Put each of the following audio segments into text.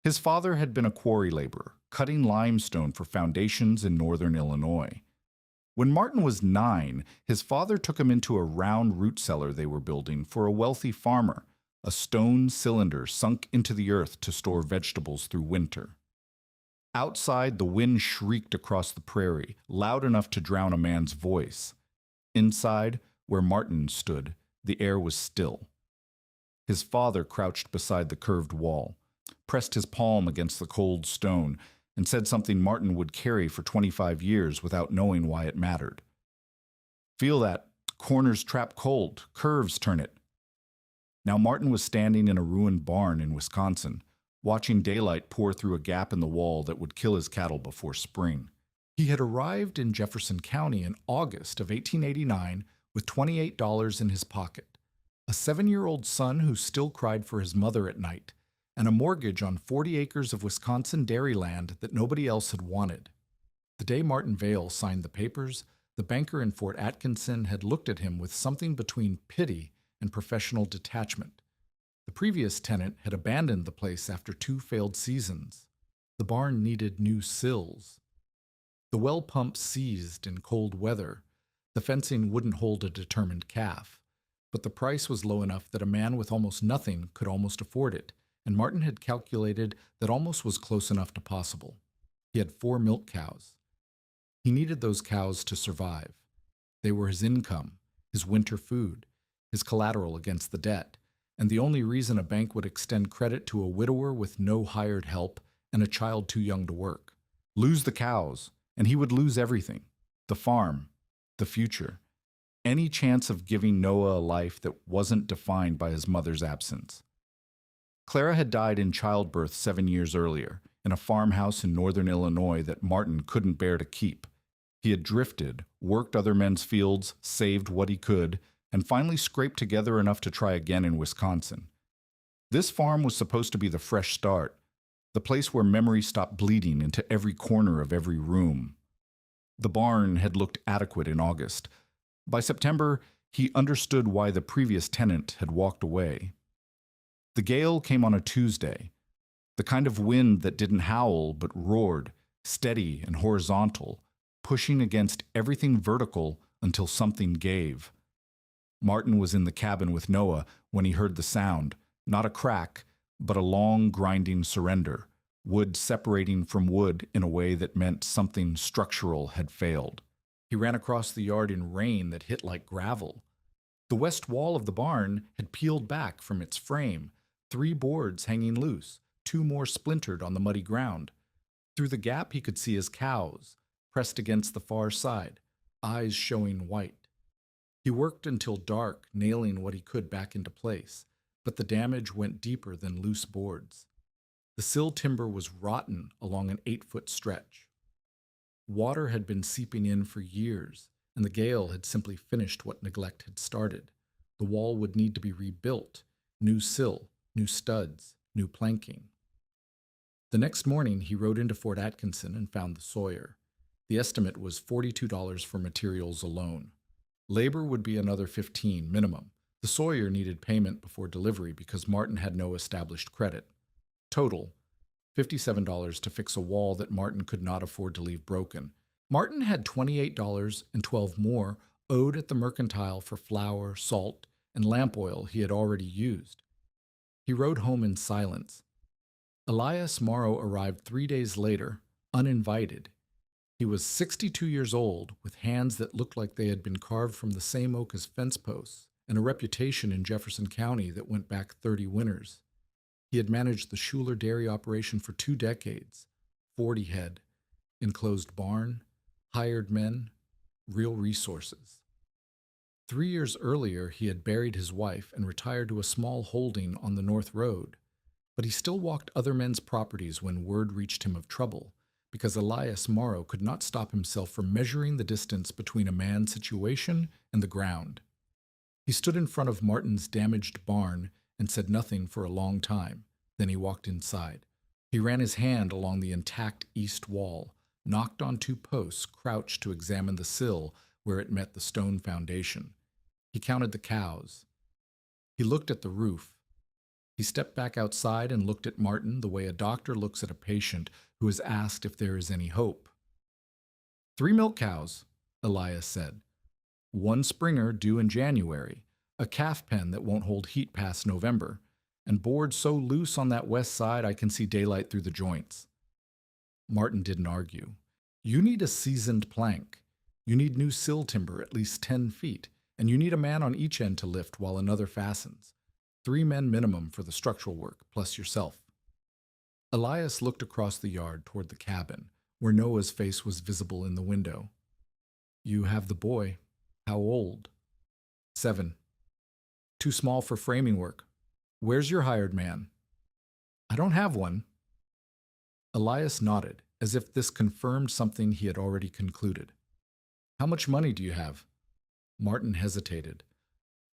His father had been a quarry laborer, cutting limestone for foundations in northern Illinois. When Martin was 9, his father took him into a round root cellar they were building for a wealthy farmer, a stone cylinder sunk into the earth to store vegetables through winter. Outside, the wind shrieked across the prairie, loud enough to drown a man's voice. Inside, where Martin stood, the air was still. His father crouched beside the curved wall, pressed his palm against the cold stone, and said something Martin would carry for 25 years without knowing why it mattered. "Feel that. Corners trap cold, curves turn it." Now Martin was standing in a ruined barn in Wisconsin, watching daylight pour through a gap in the wall that would kill his cattle before spring. He had arrived in Jefferson County in August of 1889 with $28 in his pocket, a 7-year-old son who still cried for his mother at night, and a mortgage on 40 acres of Wisconsin dairy land that nobody else had wanted. The day Martin Vale signed the papers, the banker in Fort Atkinson had looked at him with something between pity and professional detachment. The previous tenant had abandoned the place after 2 failed seasons. The barn needed new sills. The well pump seized in cold weather. The fencing wouldn't hold a determined calf. But the price was low enough that a man with almost nothing could almost afford it, and Martin had calculated that almost was close enough to possible. He had 4 milk cows. He needed those cows to survive. They were his income, his winter food, his collateral against the debt, and the only reason a bank would extend credit to a widower with no hired help and a child too young to work. Lose the cows, and he would lose everything: the farm, the future, any chance of giving Noah a life that wasn't defined by his mother's absence. Clara had died in childbirth 7 years earlier, in a farmhouse in northern Illinois that Martin couldn't bear to keep. He had drifted, worked other men's fields, saved what he could, and finally scraped together enough to try again in Wisconsin. This farm was supposed to be the fresh start, the place where memory stopped bleeding into every corner of every room. The barn had looked adequate in August. By September, he understood why the previous tenant had walked away. The gale came on a Tuesday, the kind of wind that didn't howl but roared, steady and horizontal, pushing against everything vertical until something gave. Martin was in the cabin with Noah when he heard the sound, not a crack, but a long, grinding surrender, wood separating from wood in a way that meant something structural had failed. He ran across the yard in rain that hit like gravel. The west wall of the barn had peeled back from its frame, 3 boards hanging loose, 2 more splintered on the muddy ground. Through the gap he could see his cows, pressed against the far side, eyes showing white. He worked until dark, nailing what he could back into place, but the damage went deeper than loose boards. The sill timber was rotten along an 8-foot stretch. Water had been seeping in for years, and the gale had simply finished what neglect had started. The wall would need to be rebuilt, new sill, new studs, new planking. The next morning he rode into Fort Atkinson and found the sawyer. The estimate was $42 for materials alone. Labor would be another $15 minimum. The sawyer needed payment before delivery because Martin had no established credit. Total, $57 to fix a wall that Martin could not afford to leave broken. Martin had $28 and $12 more owed at the mercantile for flour, salt, and lamp oil he had already used. He rode home in silence. Elias Morrow arrived 3 days later, uninvited. He was 62 years old, with hands that looked like they had been carved from the same oak as fence posts, and a reputation in Jefferson County that went back 30 winters. He had managed the Schuler dairy operation for 2 decades, 40 head, enclosed barn, hired men, real resources. 3 years earlier, he had buried his wife and retired to a small holding on the North Road, but he still walked other men's properties when word reached him of trouble, because Elias Morrow could not stop himself from measuring the distance between a man's situation and the ground. He stood in front of Martin's damaged barn and said nothing for a long time. Then he walked inside. He ran his hand along the intact east wall, knocked on 2 posts, crouched to examine the sill where it met the stone foundation. He counted the cows. He looked at the roof. He stepped back outside and looked at Martin the way a doctor looks at a patient who is asked if there is any hope. 3 milk cows, Elias said. 1 Springer due in January, a calf pen that won't hold heat past November, and boards so loose on that west side I can see daylight through the joints. Martin didn't argue. You need a seasoned plank. You need new sill timber at least 10 feet, and you need a man on each end to lift while another fastens. 3 men minimum for the structural work, plus yourself. Elias looked across the yard toward the cabin, where Noah's face was visible in the window. You have the boy. How old? 7. Too small for framing work. Where's your hired man? I don't have one. Elias nodded, as if this confirmed something he had already concluded. How much money do you have? Martin hesitated.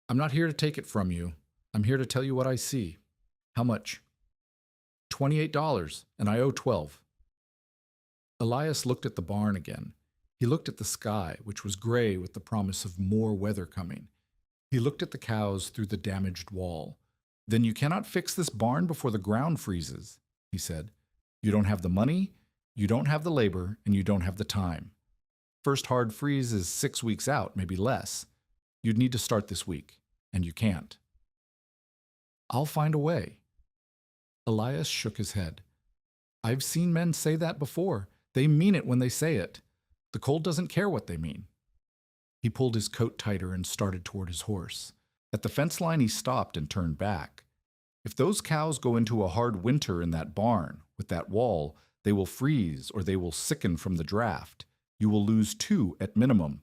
I'm not here to take it from you. I'm here to tell you what I see. How much? $28, and I owe 12. Elias looked at the barn again. He looked at the sky, which was gray with the promise of more weather coming. He looked at the cows through the damaged wall. Then you cannot fix this barn before the ground freezes, he said. You don't have the money, you don't have the labor, and you don't have the time. First hard freeze is 6 weeks out, maybe less. You'd need to start this week, and you can't. I'll find a way. Elias shook his head. I've seen men say that before. They mean it when they say it. The cold doesn't care what they mean. He pulled his coat tighter and started toward his horse. At the fence line he stopped and turned back. If those cows go into a hard winter in that barn, with that wall, they will freeze or they will sicken from the draft. You will lose 2 at minimum,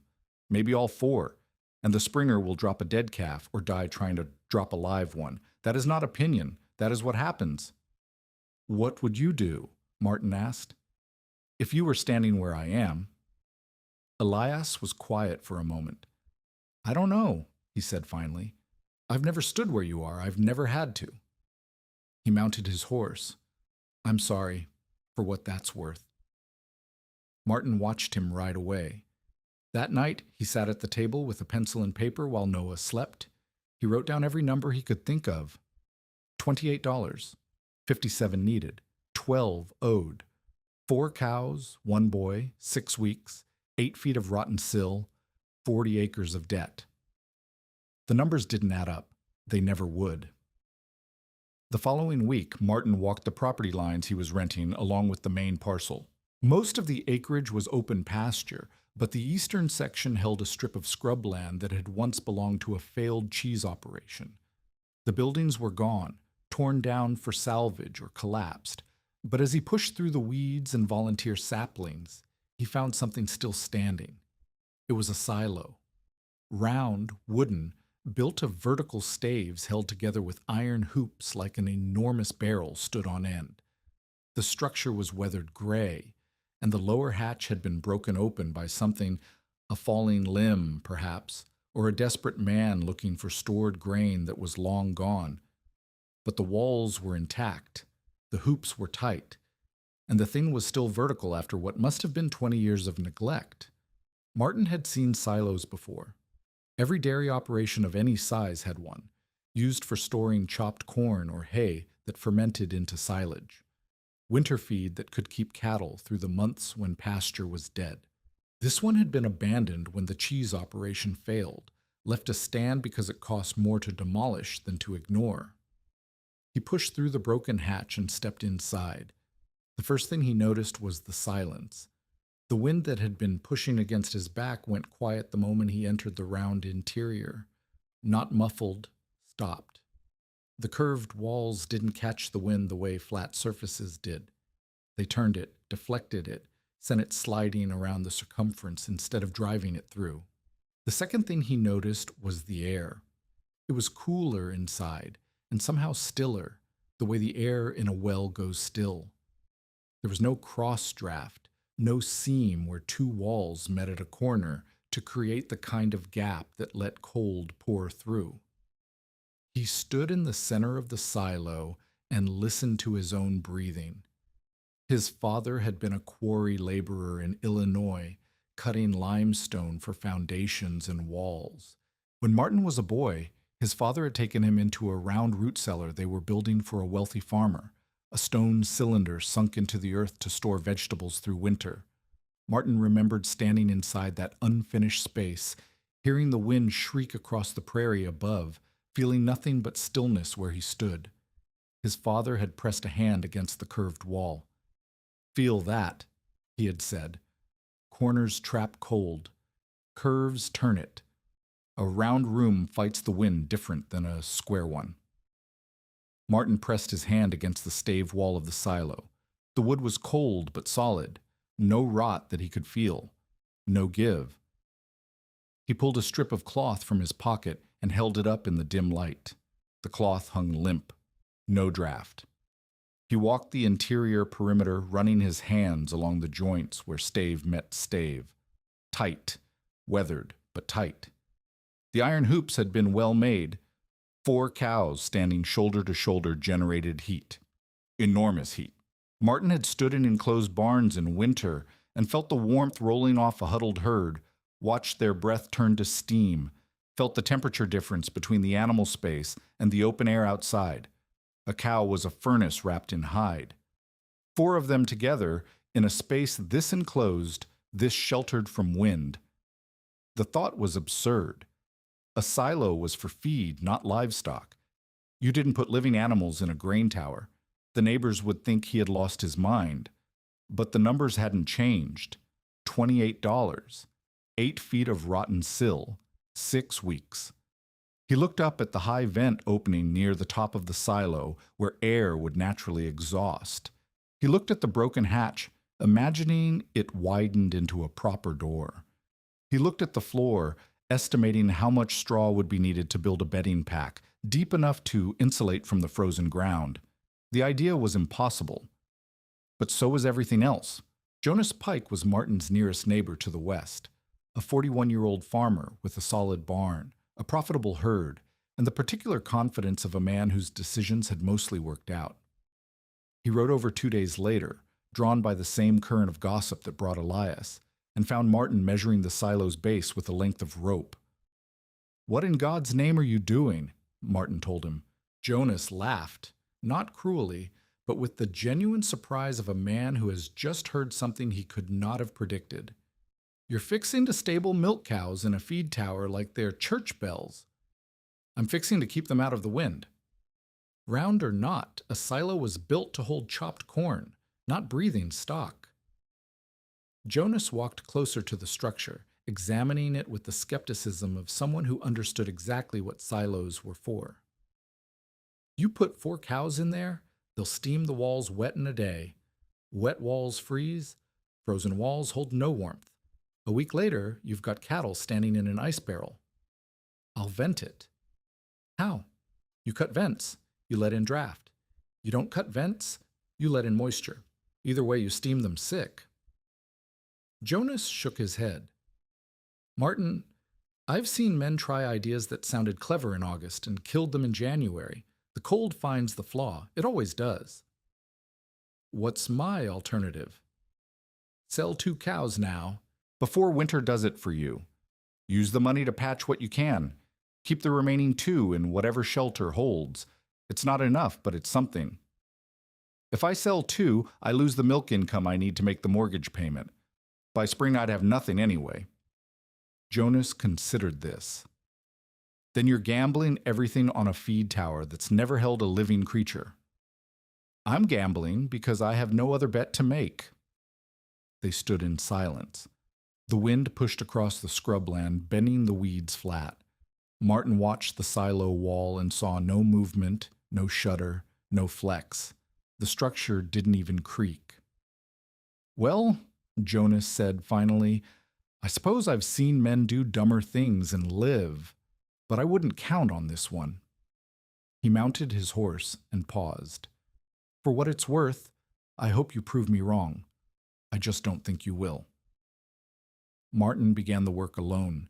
maybe all 4, and the Springer will drop a dead calf or die trying to drop a live one. That is not opinion. That is what happens. What would you do? Martin asked. If you were standing where I am. Elias was quiet for a moment. I don't know, he said finally. I've never stood where you are. I've never had to. He mounted his horse. I'm sorry, for what that's worth. Martin watched him ride away. That night, he sat at the table with a pencil and paper while Noah slept. He wrote down every number he could think of. $28, 57 needed, 12 owed, 4 cows, 1 boy, 6 weeks, 8 feet of rotten sill, 40 acres of debt. The numbers didn't add up. They never would. The following week, Martin walked the property lines he was renting along with the main parcel. Most of the acreage was open pasture, but the eastern section held a strip of scrubland that had once belonged to a failed cheese operation. The buildings were gone, torn down for salvage or collapsed, but as he pushed through the weeds and volunteer saplings, he found something still standing. It was a silo. Round, wooden, built of vertical staves held together with iron hoops like an enormous barrel stood on end. The structure was weathered gray, and the lower hatch had been broken open by something, a falling limb, perhaps, or a desperate man looking for stored grain that was long gone. But the walls were intact, the hoops were tight, and the thing was still vertical after what must have been 20 years of neglect. Martin had seen silos before. Every dairy operation of any size had one, used for storing chopped corn or hay that fermented into silage. Winter feed that could keep cattle through the months when pasture was dead. This one had been abandoned when the cheese operation failed, left to stand because it cost more to demolish than to ignore. He pushed through the broken hatch and stepped inside. The first thing he noticed was the silence. The wind that had been pushing against his back went quiet the moment he entered the round interior. Not muffled, stopped. The curved walls didn't catch the wind the way flat surfaces did. They turned it, deflected it, sent it sliding around the circumference instead of driving it through. The second thing he noticed was the air. It was cooler inside, and somehow stiller, the way the air in a well goes still. There was no cross draft, no seam where 2 walls met at a corner to create the kind of gap that let cold pour through. He stood in the center of the silo and listened to his own breathing. His father had been a quarry laborer in Illinois, cutting limestone for foundations and walls. When Martin was a boy, His father had taken him into a round root cellar they were building for a wealthy farmer, a stone cylinder sunk into the earth to store vegetables through winter. Martin remembered standing inside that unfinished space, hearing the wind shriek across the prairie above, feeling nothing but stillness where he stood. His father had pressed a hand against the curved wall. "Feel that," he had said. "Corners trap cold. Curves turn it. A round room fights the wind different than a square one." Martin pressed his hand against the stave wall of the silo. The wood was cold but solid. No rot that he could feel. No give. He pulled a strip of cloth from his pocket and held it up in the dim light. The cloth hung limp. No draft. He walked the interior perimeter, running his hands along the joints where stave met stave. Tight. Weathered, but tight. The iron hoops had been well made. 4 cows standing shoulder to shoulder generated heat. Enormous heat. Martin had stood in enclosed barns in winter and felt the warmth rolling off a huddled herd, watched their breath turn to steam, felt the temperature difference between the animal space and the open air outside. A cow was a furnace wrapped in hide. 4 of them together, in a space this enclosed, this sheltered from wind. The thought was absurd. A silo was for feed, not livestock. You didn't put living animals in a grain tower. The neighbors would think he had lost his mind. But the numbers hadn't changed. $28. 8 feet of rotten sill. 6 weeks. He looked up at the high vent opening near the top of the silo, where air would naturally exhaust. He looked at the broken hatch, imagining it widened into a proper door. He looked at the floor, estimating how much straw would be needed to build a bedding pack, deep enough to insulate from the frozen ground. The idea was impossible. But so was everything else. Jonas Pike was Martin's nearest neighbor to the west, a 41-year-old farmer with a solid barn, a profitable herd, and the particular confidence of a man whose decisions had mostly worked out. He rode over 2 days later, drawn by the same current of gossip that brought Elias, and found Martin measuring the silo's base with a length of rope. "What in God's name are you doing?" Martin told him. Jonas laughed, not cruelly, but with the genuine surprise of a man who has just heard something he could not have predicted. "You're fixing to stable milk cows in a feed tower like they're church bells." "I'm fixing to keep them out of the wind." Round or not, a silo was built to hold chopped corn, not breathing stock. Jonas walked closer to the structure, examining it with the skepticism of someone who understood exactly what silos were for. "You put 4 cows in there, they'll steam the walls wet in a day. Wet walls freeze, frozen walls hold no warmth. A week later, you've got cattle standing in an ice barrel." "I'll vent it." "How?" "You cut vents, you let in draft. You don't cut vents, you let in moisture. Either way, you steam them sick." Jonas shook his head. "Martin, I've seen men try ideas that sounded clever in August and killed them in January. The cold finds the flaw. It always does." "What's my alternative?" "Sell 2 cows now, before winter does it for you. Use the money to patch what you can. Keep the remaining 2 in whatever shelter holds. It's not enough, but it's something. If I sell 2, I lose the milk income I need to make the mortgage payment. By spring, I'd have nothing anyway." Jonas considered this. "Then you're gambling everything on a feed tower that's never held a living creature." "I'm gambling because I have no other bet to make." They stood in silence. The wind pushed across the scrubland, bending the weeds flat. Martin watched the silo wall and saw no movement, no shudder, no flex. The structure didn't even creak. "Well," Jonas said finally, "I suppose I've seen men do dumber things and live, but I wouldn't count on this one." He mounted his horse and paused. "For what it's worth, I hope you prove me wrong. I just don't think you will." Martin began the work alone.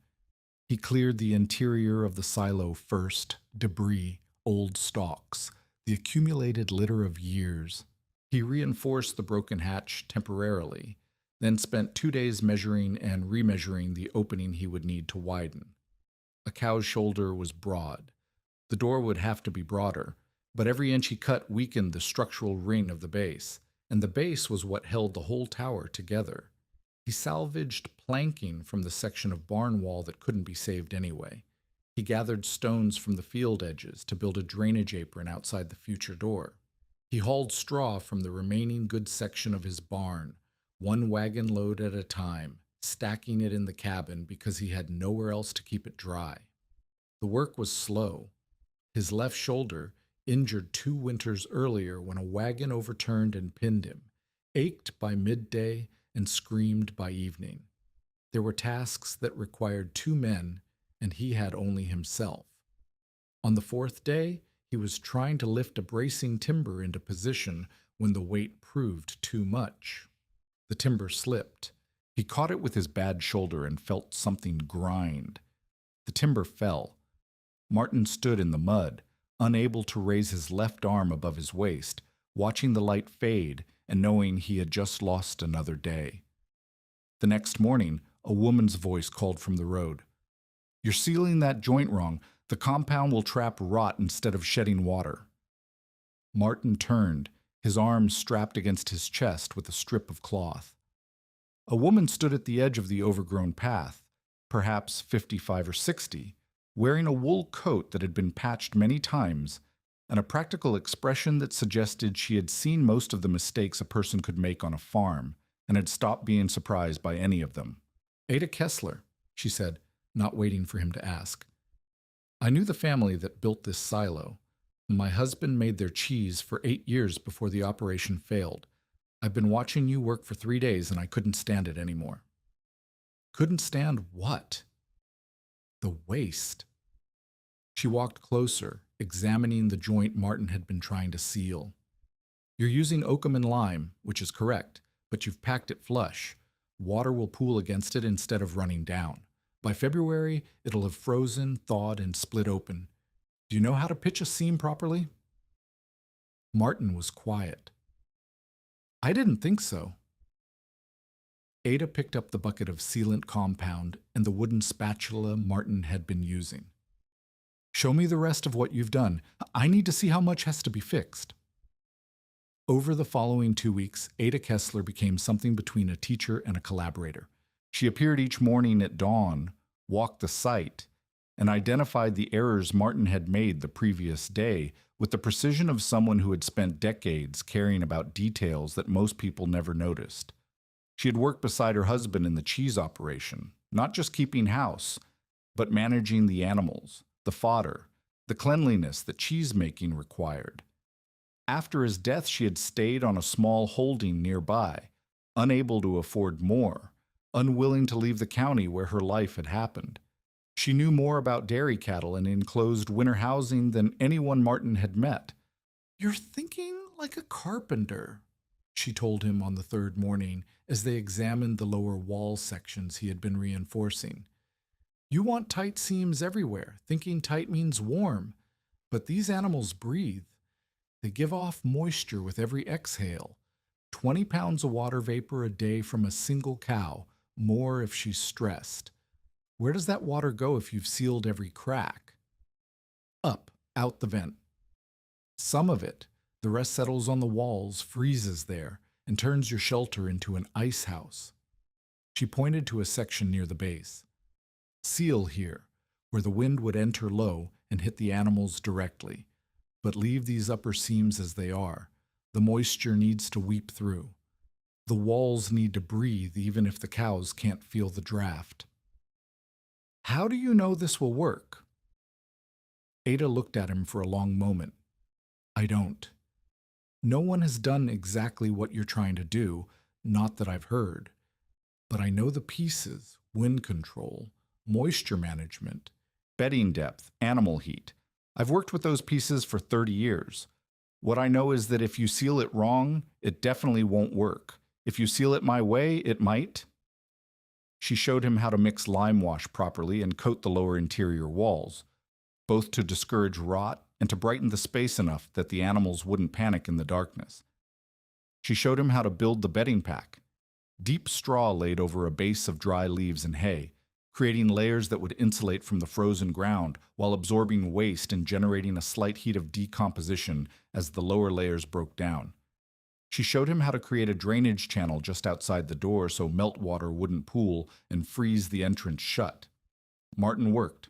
He cleared the interior of the silo first, debris, old stalks, the accumulated litter of years. He reinforced the broken hatch temporarily, then spent 2 days measuring and remeasuring the opening he would need to widen. A cow's shoulder was broad, The door would have to be broader, but every inch he cut weakened the structural ring of the base, and the base was what held the whole tower together. He salvaged planking from the section of barn wall that couldn't be saved anyway. He gathered stones from the field edges to build a drainage apron outside the future door. He hauled straw from the remaining good section of his barn, one wagon load at a time, stacking it in the cabin because he had nowhere else to keep it dry. The work was slow. His left shoulder, injured 2 winters earlier when a wagon overturned and pinned him, ached by midday and screamed by evening. There were tasks that required 2 men, and he had only himself. On the 4th day, he was trying to lift a bracing timber into position when the weight proved too much. The timber slipped. He caught it with his bad shoulder and felt something grind. The timber fell. Martin stood in the mud, unable to raise his left arm above his waist, watching the light fade and knowing he had just lost another day. The next morning, a woman's voice called from the road. "You're sealing that joint wrong. The compound will trap rot instead of shedding water." Martin turned, his arms strapped against his chest with a strip of cloth. A woman stood at the edge of the overgrown path, perhaps 55 or 60, wearing a wool coat that had been patched many times and a practical expression that suggested she had seen most of the mistakes a person could make on a farm and had stopped being surprised by any of them. "Ada Kesler," she said, not waiting for him to ask. "I knew the family that built this silo. My husband made their cheese for 8 years before the operation failed. I've been watching you work for 3 days and I couldn't stand it anymore." Couldn't stand what? The waste. She walked closer, examining the joint Martin had been trying to seal. "You're using oakum and lime, which is correct, but you've packed it flush. Water will pool against it instead of running down. By February, it'll have frozen, thawed, and split open. Do you know how to pitch a seam properly?" Martin was quiet. "I didn't think so." Ada picked up the bucket of sealant compound and the wooden spatula Martin had been using. "Show me the rest of what you've done. I need to see how much has to be fixed." Over the following 2 weeks, Ada Kesler became something between a teacher and a collaborator. She appeared each morning at dawn, walked the site, and identified the errors Martin had made the previous day with the precision of someone who had spent decades caring about details that most people never noticed. She had worked beside her husband in the cheese operation, not just keeping house, but managing the animals, the fodder, the cleanliness that cheese making required. After his death, she had stayed on a small holding nearby, unable to afford more, unwilling to leave the county where her life had happened. She knew more about dairy cattle and enclosed winter housing than anyone Martin had met. "You're thinking like a carpenter," she told him on the 3rd morning as they examined the lower wall sections he had been reinforcing. "You want tight seams everywhere, thinking tight means warm. But these animals breathe. They give off moisture with every exhale. 20 pounds of water vapor a day from a single cow, more if she's stressed. Where does that water go if you've sealed every crack? Up, out the vent. Some of it, the rest settles on the walls, freezes there, and turns your shelter into an ice house." She pointed to a section near the base. "Seal here, where the wind would enter low and hit the animals directly. But leave these upper seams as they are. The moisture needs to weep through. The walls need to breathe even if the cows can't feel the draft." "How do you know this will work?" Ada looked at him for a long moment. "I don't. No one has done exactly what you're trying to do, not that I've heard. But I know the pieces: wind control, moisture management, bedding depth, animal heat. I've worked with those pieces for 30 years. What I know is that if you seal it wrong, it definitely won't work. If you seal it my way, it might." She showed him how to mix lime wash properly and coat the lower interior walls, both to discourage rot and to brighten the space enough that the animals wouldn't panic in the darkness. She showed him how to build the bedding pack: deep straw laid over a base of dry leaves and hay, creating layers that would insulate from the frozen ground while absorbing waste and generating a slight heat of decomposition as the lower layers broke down. She showed him how to create a drainage channel just outside the door so meltwater wouldn't pool and freeze the entrance shut. Martin worked.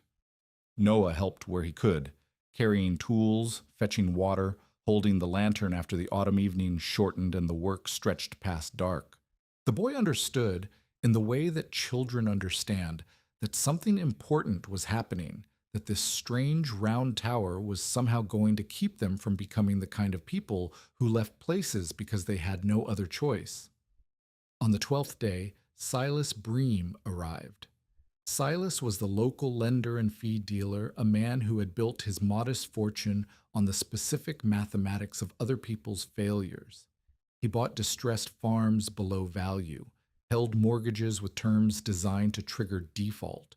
Noah helped where he could, carrying tools, fetching water, holding the lantern after the autumn evenings shortened and the work stretched past dark. The boy understood, in the way that children understand, that something important was happening, that this strange round tower was somehow going to keep them from becoming the kind of people who left places because they had no other choice. On the 12th day, Silas Bream arrived. Silas was the local lender and feed dealer, a man who had built his modest fortune on the specific mathematics of other people's failures. He bought distressed farms below value, held mortgages with terms designed to trigger default,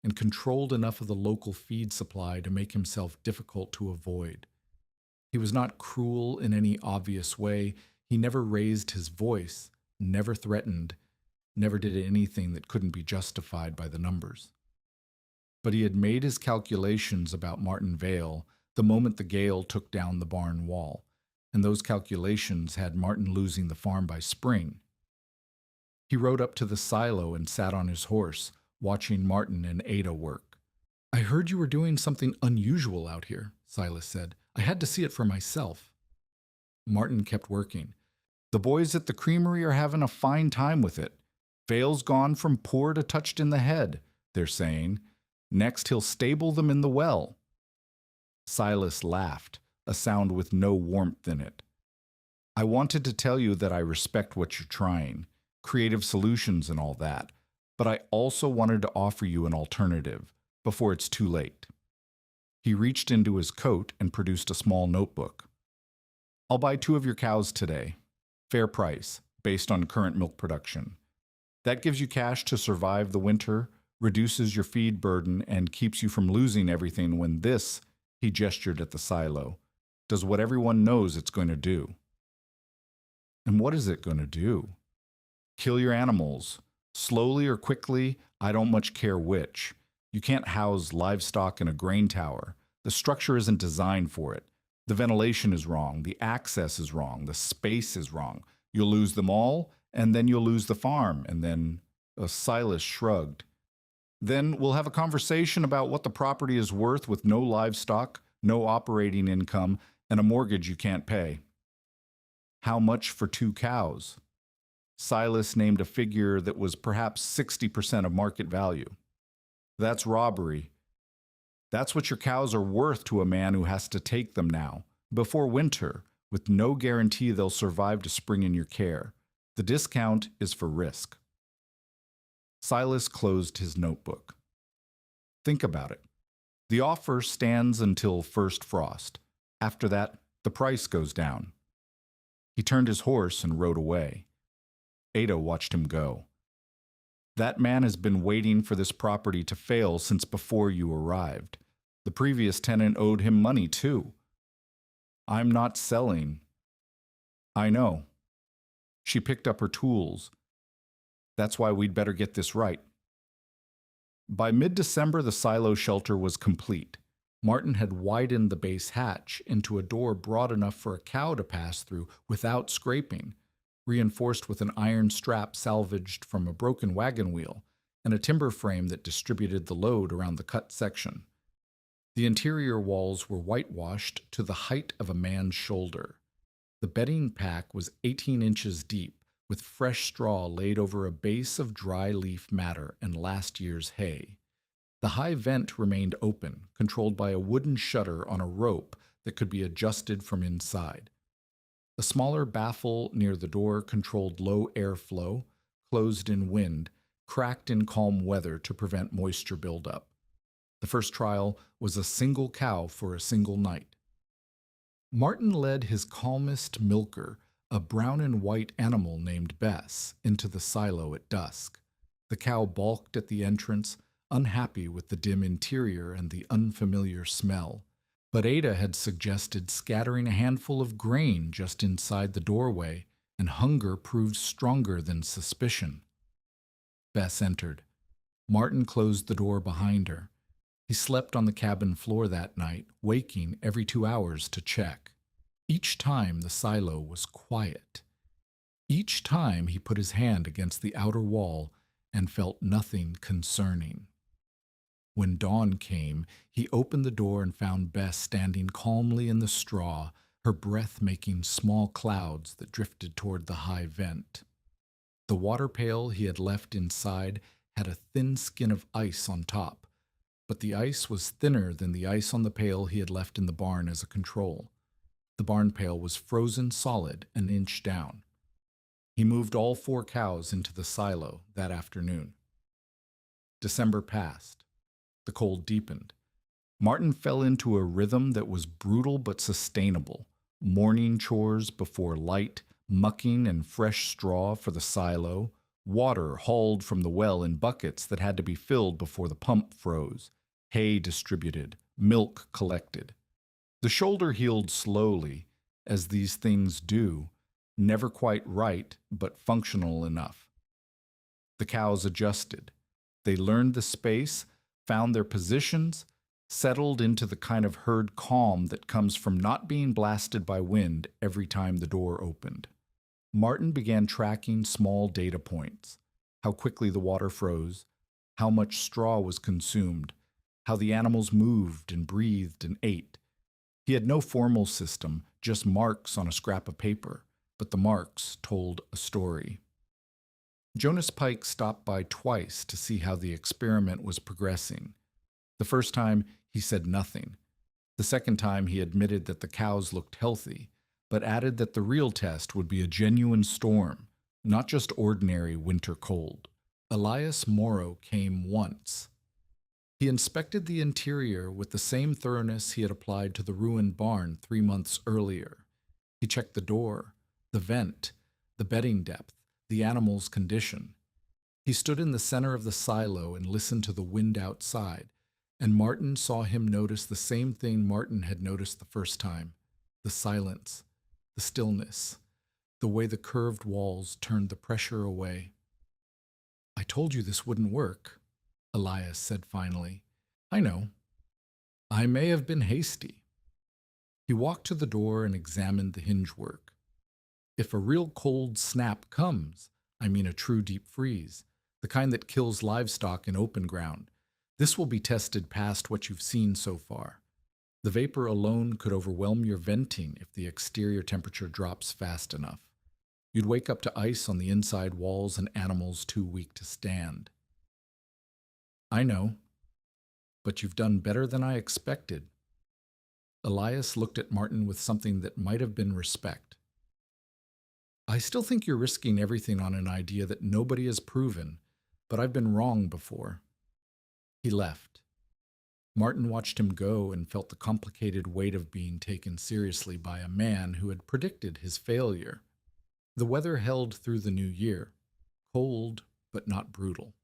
and controlled enough of the local feed supply to make himself difficult to avoid. He was not cruel in any obvious way. He never raised his voice, never threatened, never did anything that couldn't be justified by the numbers. But he had made his calculations about Martin Vale the moment the gale took down the barn wall, and those calculations had Martin losing the farm by spring. He rode up to the silo and sat on his horse, watching Martin and Ada work. "I heard you were doing something unusual out here," Silas said. "I had to see it for myself." Martin kept working. "The boys at the creamery are having a fine time with it. Vale's gone from poor to touched in the head, they're saying. Next he'll stable them in the well." Silas laughed, a sound with no warmth in it. "I wanted to tell you that I respect what you're trying, creative solutions and all that, but I also wanted to offer you an alternative, before it's too late." He reached into his coat and produced a small notebook. "I'll buy 2 of your cows today. Fair price, based on current milk production. That gives you cash to survive the winter, reduces your feed burden, and keeps you from losing everything when this," he gestured at the silo, "does what everyone knows it's going to do." "And what is it going to do?" "Kill your animals. Slowly or quickly, I don't much care which. You can't house livestock in a grain tower. The structure isn't designed for it. The ventilation is wrong, the access is wrong, the space is wrong. You'll lose them all, and then you'll lose the farm, and then..." Silas shrugged. "Then we'll have a conversation about what the property is worth with no livestock, no operating income, and a mortgage you can't pay." "How much for 2 cows?" Silas named a figure that was perhaps 60% of market value. "That's robbery. That's what your cows are worth to a man who has to take them now, before winter, with no guarantee they'll survive to spring in your care. The discount is for risk." Silas closed his notebook. "Think about it. The offer stands until first frost. After that, the price goes down." He turned his horse and rode away. Ada watched him go. "That man has been waiting for this property to fail since before you arrived. The previous tenant owed him money, too. I'm not selling." "I know." She picked up her tools. "That's why we'd better get this right." By mid-December, the silo shelter was complete. Martin had widened the base hatch into a door broad enough for a cow to pass through without scraping, reinforced with an iron strap salvaged from a broken wagon wheel, and a timber frame that distributed the load around the cut section. The interior walls were whitewashed to the height of a man's shoulder. The bedding pack was 18 inches deep, with fresh straw laid over a base of dry leaf matter and last year's hay. The high vent remained open, controlled by a wooden shutter on a rope that could be adjusted from inside. A smaller baffle near the door controlled low airflow, closed in wind, cracked in calm weather to prevent moisture buildup. The first trial was a single cow for a single night. Martin led his calmest milker, a brown and white animal named Bess, into the silo at dusk. The cow balked at the entrance, unhappy with the dim interior and the unfamiliar smell. But Ada had suggested scattering a handful of grain just inside the doorway, and hunger proved stronger than suspicion. Bess entered. Martin closed the door behind her. He slept on the cabin floor that night, waking every 2 hours to check. Each time the silo was quiet. Each time he put his hand against the outer wall and felt nothing concerning. When dawn came, he opened the door and found Bess standing calmly in the straw, her breath making small clouds that drifted toward the high vent. The water pail he had left inside had a thin skin of ice on top, but the ice was thinner than the ice on the pail he had left in the barn as a control. The barn pail was frozen solid an inch down. He moved all 4 cows into the silo that afternoon. December passed. The cold deepened. Martin fell into a rhythm that was brutal but sustainable. Morning chores before light, mucking and fresh straw for the silo, water hauled from the well in buckets that had to be filled before the pump froze, hay distributed, milk collected. The shoulder healed slowly, as these things do, never quite right, but functional enough. The cows adjusted. They learned the space, found their positions, settled into the kind of herd calm that comes from not being blasted by wind every time the door opened. Martin began tracking small data points: how quickly the water froze, how much straw was consumed, how the animals moved and breathed and ate. He had no formal system, just marks on a scrap of paper, but the marks told a story. Jonas Pike stopped by twice to see how the experiment was progressing. The first time, he said nothing. The second time, he admitted that the cows looked healthy, but added that the real test would be a genuine storm, not just ordinary winter cold. Elias Morrow came once. He inspected the interior with the same thoroughness he had applied to the ruined barn 3 months earlier. He checked the door, the vent, the bedding depth, the animal's condition. He stood in the center of the silo and listened to the wind outside, and Martin saw him notice the same thing Martin had noticed the first time: the silence, the stillness, the way the curved walls turned the pressure away. "I told you this wouldn't work," Elias said finally. "I know. I may have been hasty." He walked to the door and examined the hinge work. "If a real cold snap comes, I mean a true deep freeze, the kind that kills livestock in open ground, this will be tested past what you've seen so far. The vapor alone could overwhelm your venting if the exterior temperature drops fast enough. You'd wake up to ice on the inside walls and animals too weak to stand." "I know, but you've done better than I expected." Elias looked at Martin with something that might have been respect. "I still think you're risking everything on an idea that nobody has proven, but I've been wrong before." He left. Martin watched him go and felt the complicated weight of being taken seriously by a man who had predicted his failure. The weather held through the new year, cold but not brutal.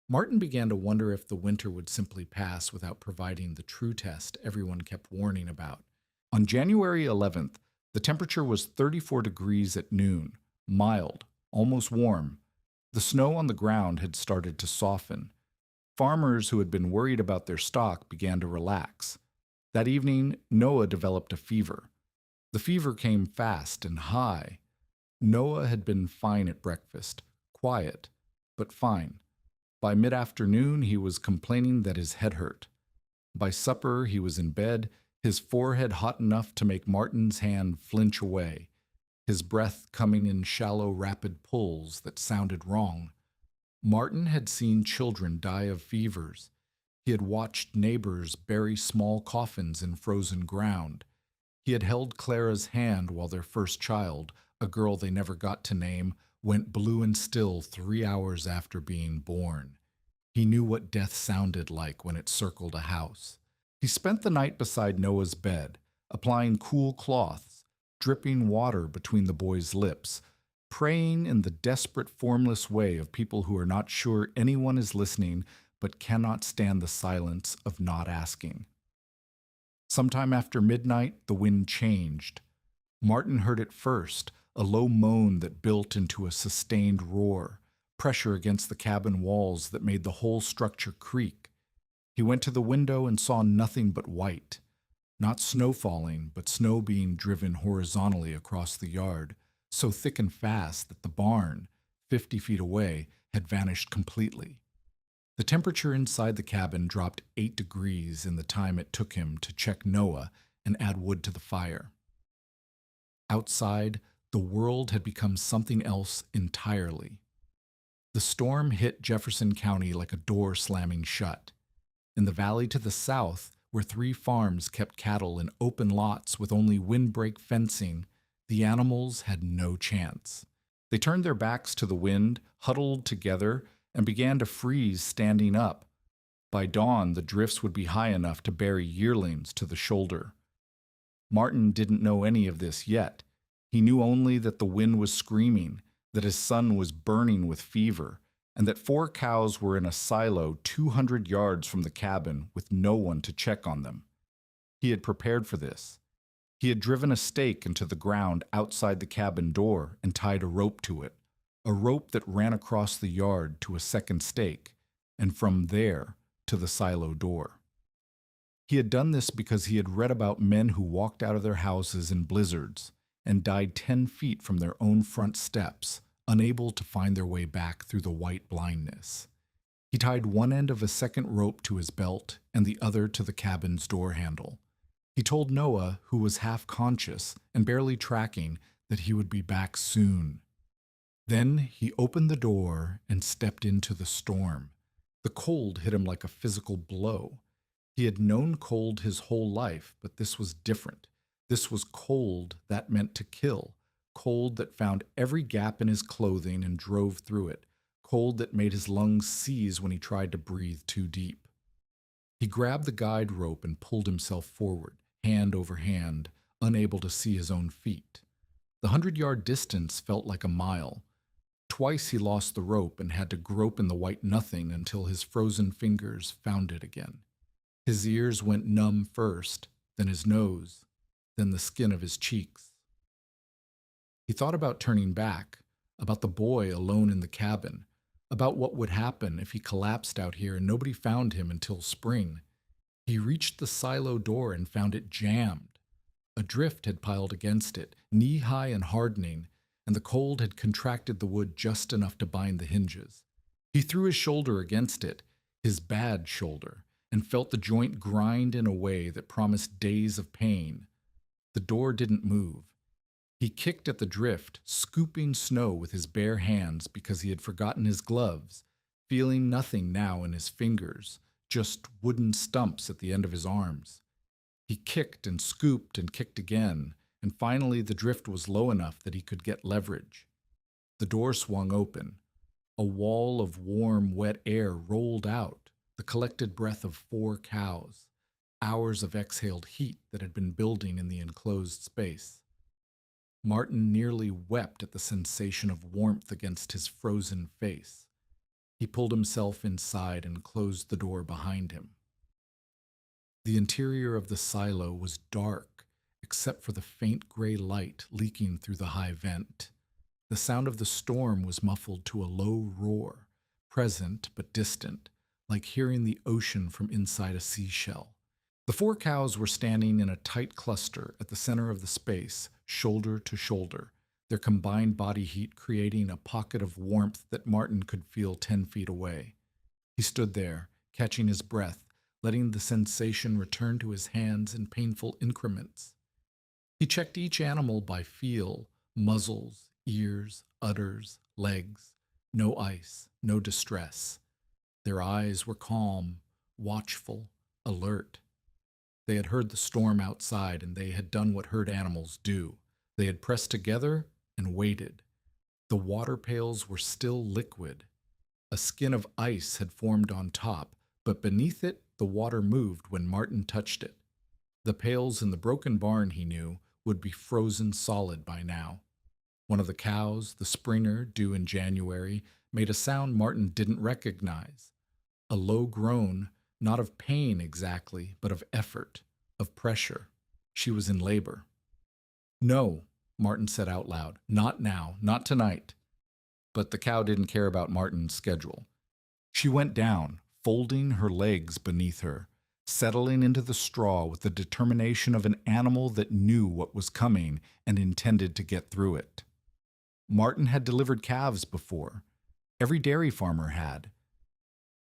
Martin began to wonder if the winter would simply pass without providing the true test everyone kept warning about. On January 11th, the temperature was 34 degrees at noon, mild, almost warm. The snow on the ground had started to soften. Farmers who had been worried about their stock began to relax. That evening, Noah developed a fever. The fever came fast and high. Noah had been fine at breakfast, quiet, but fine. By mid-afternoon, he was complaining that his head hurt. By supper, he was in bed, his forehead hot enough to make Martin's hand flinch away, his breath coming in shallow, rapid pulls that sounded wrong. Martin had seen children die of fevers. He had watched neighbors bury small coffins in frozen ground. He had held Clara's hand while their first child, a girl they never got to name, went blue and still 3 hours after being born. He knew what death sounded like when it circled a house. He spent the night beside Noah's bed, applying cool cloths, dripping water between the boy's lips, praying in the desperate, formless way of people who are not sure anyone is listening but cannot stand the silence of not asking. Sometime after midnight, the wind changed. Martin heard it first, a low moan that built into a sustained roar, pressure against the cabin walls that made the whole structure creak. He went to the window and saw nothing but white. Not snow falling, but snow being driven horizontally across the yard, so thick and fast that the barn, 50 feet away, had vanished completely. The temperature inside the cabin dropped 8 degrees in the time it took him to check Noah and add wood to the fire. Outside, the world had become something else entirely. The storm hit Jefferson County like a door slamming shut. In the valley to the south, where 3 farms kept cattle in open lots with only windbreak fencing, the animals had no chance. They turned their backs to the wind, huddled together, and began to freeze standing up. By dawn, the drifts would be high enough to bury yearlings to the shoulder. Martin didn't know any of this yet. He knew only that the wind was screaming, that his son was burning with fever, and that 4 cows were in a silo 200 yards from the cabin with no one to check on them. He had prepared for this. He had driven a stake into the ground outside the cabin door and tied a rope to it, a rope that ran across the yard to a second stake, and from there to the silo door. He had done this because he had read about men who walked out of their houses in blizzards and died 10 feet from their own front steps, unable to find their way back through the white blindness. He tied one end of a second rope to his belt and the other to the cabin's door handle. He told Noah, who was half conscious and barely tracking, that he would be back soon. Then he opened the door and stepped into the storm. The cold hit him like a physical blow. He had known cold his whole life, but this was different. This was cold that meant to kill, cold that found every gap in his clothing and drove through it, cold that made his lungs seize when he tried to breathe too deep. He grabbed the guide rope and pulled himself forward, hand over hand, unable to see his own feet. The 100-yard distance felt like a mile. Twice he lost the rope and had to grope in the white nothing until his frozen fingers found it again. His ears went numb first, then his nose, then the skin of his cheeks. He thought about turning back, about the boy alone in the cabin, about what would happen if he collapsed out here and nobody found him until spring. He reached the silo door and found it jammed. A drift had piled against it, knee-high and hardening, and the cold had contracted the wood just enough to bind the hinges. He threw his shoulder against it, his bad shoulder, and felt the joint grind in a way that promised days of pain. The door didn't move. He kicked at the drift, scooping snow with his bare hands because he had forgotten his gloves, feeling nothing now in his fingers, just wooden stumps at the end of his arms. He kicked and scooped and kicked again, and finally the drift was low enough that he could get leverage. The door swung open. A wall of warm, wet air rolled out, the collected breath of 4 cows, hours of exhaled heat that had been building in the enclosed space. Martin nearly wept at the sensation of warmth against his frozen face. He pulled himself inside and closed the door behind him. The interior of the silo was dark, except for the faint gray light leaking through the high vent. The sound of the storm was muffled to a low roar, present but distant, like hearing the ocean from inside a seashell. The 4 cows were standing in a tight cluster at the center of the space, shoulder to shoulder, their combined body heat creating a pocket of warmth that Martin could feel 10 feet away. He stood there, catching his breath, letting the sensation return to his hands in painful increments. He checked each animal by feel, muzzles, ears, udders, legs. No ice, no distress. Their eyes were calm, watchful, alert. They had heard the storm outside, and they had done what herd animals do. They had pressed together and waited. The water pails were still liquid. A skin of ice had formed on top, but beneath it the water moved when Martin touched it. The pails in the broken barn, he knew, would be frozen solid by now. One of the cows, the Springer, due in January, made a sound Martin didn't recognize. A low groan, not of pain exactly, but of effort, of pressure. She was in labor. "No," Martin said out loud. "Not now, not tonight." but the cow didn't care about Martin's schedule. She went down, folding her legs beneath her, settling into the straw with the determination of an animal that knew what was coming and intended to get through it. Martin had delivered calves before. Every dairy farmer had.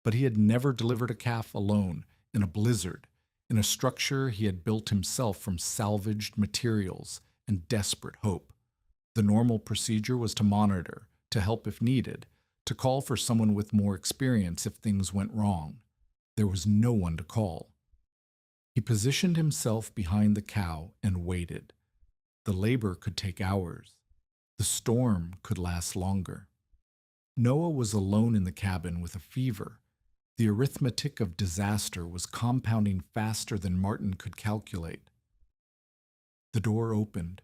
But he had never delivered a calf alone, in a blizzard, in a structure he had built himself from salvaged materials and desperate hope. The normal procedure was to monitor, to help if needed, to call for someone with more experience if things went wrong. There was no one to call. He positioned himself behind the cow and waited. The labor could take hours. The storm could last longer. Noah was alone in the cabin with a fever. The arithmetic of disaster was compounding faster than Martin could calculate. The door opened.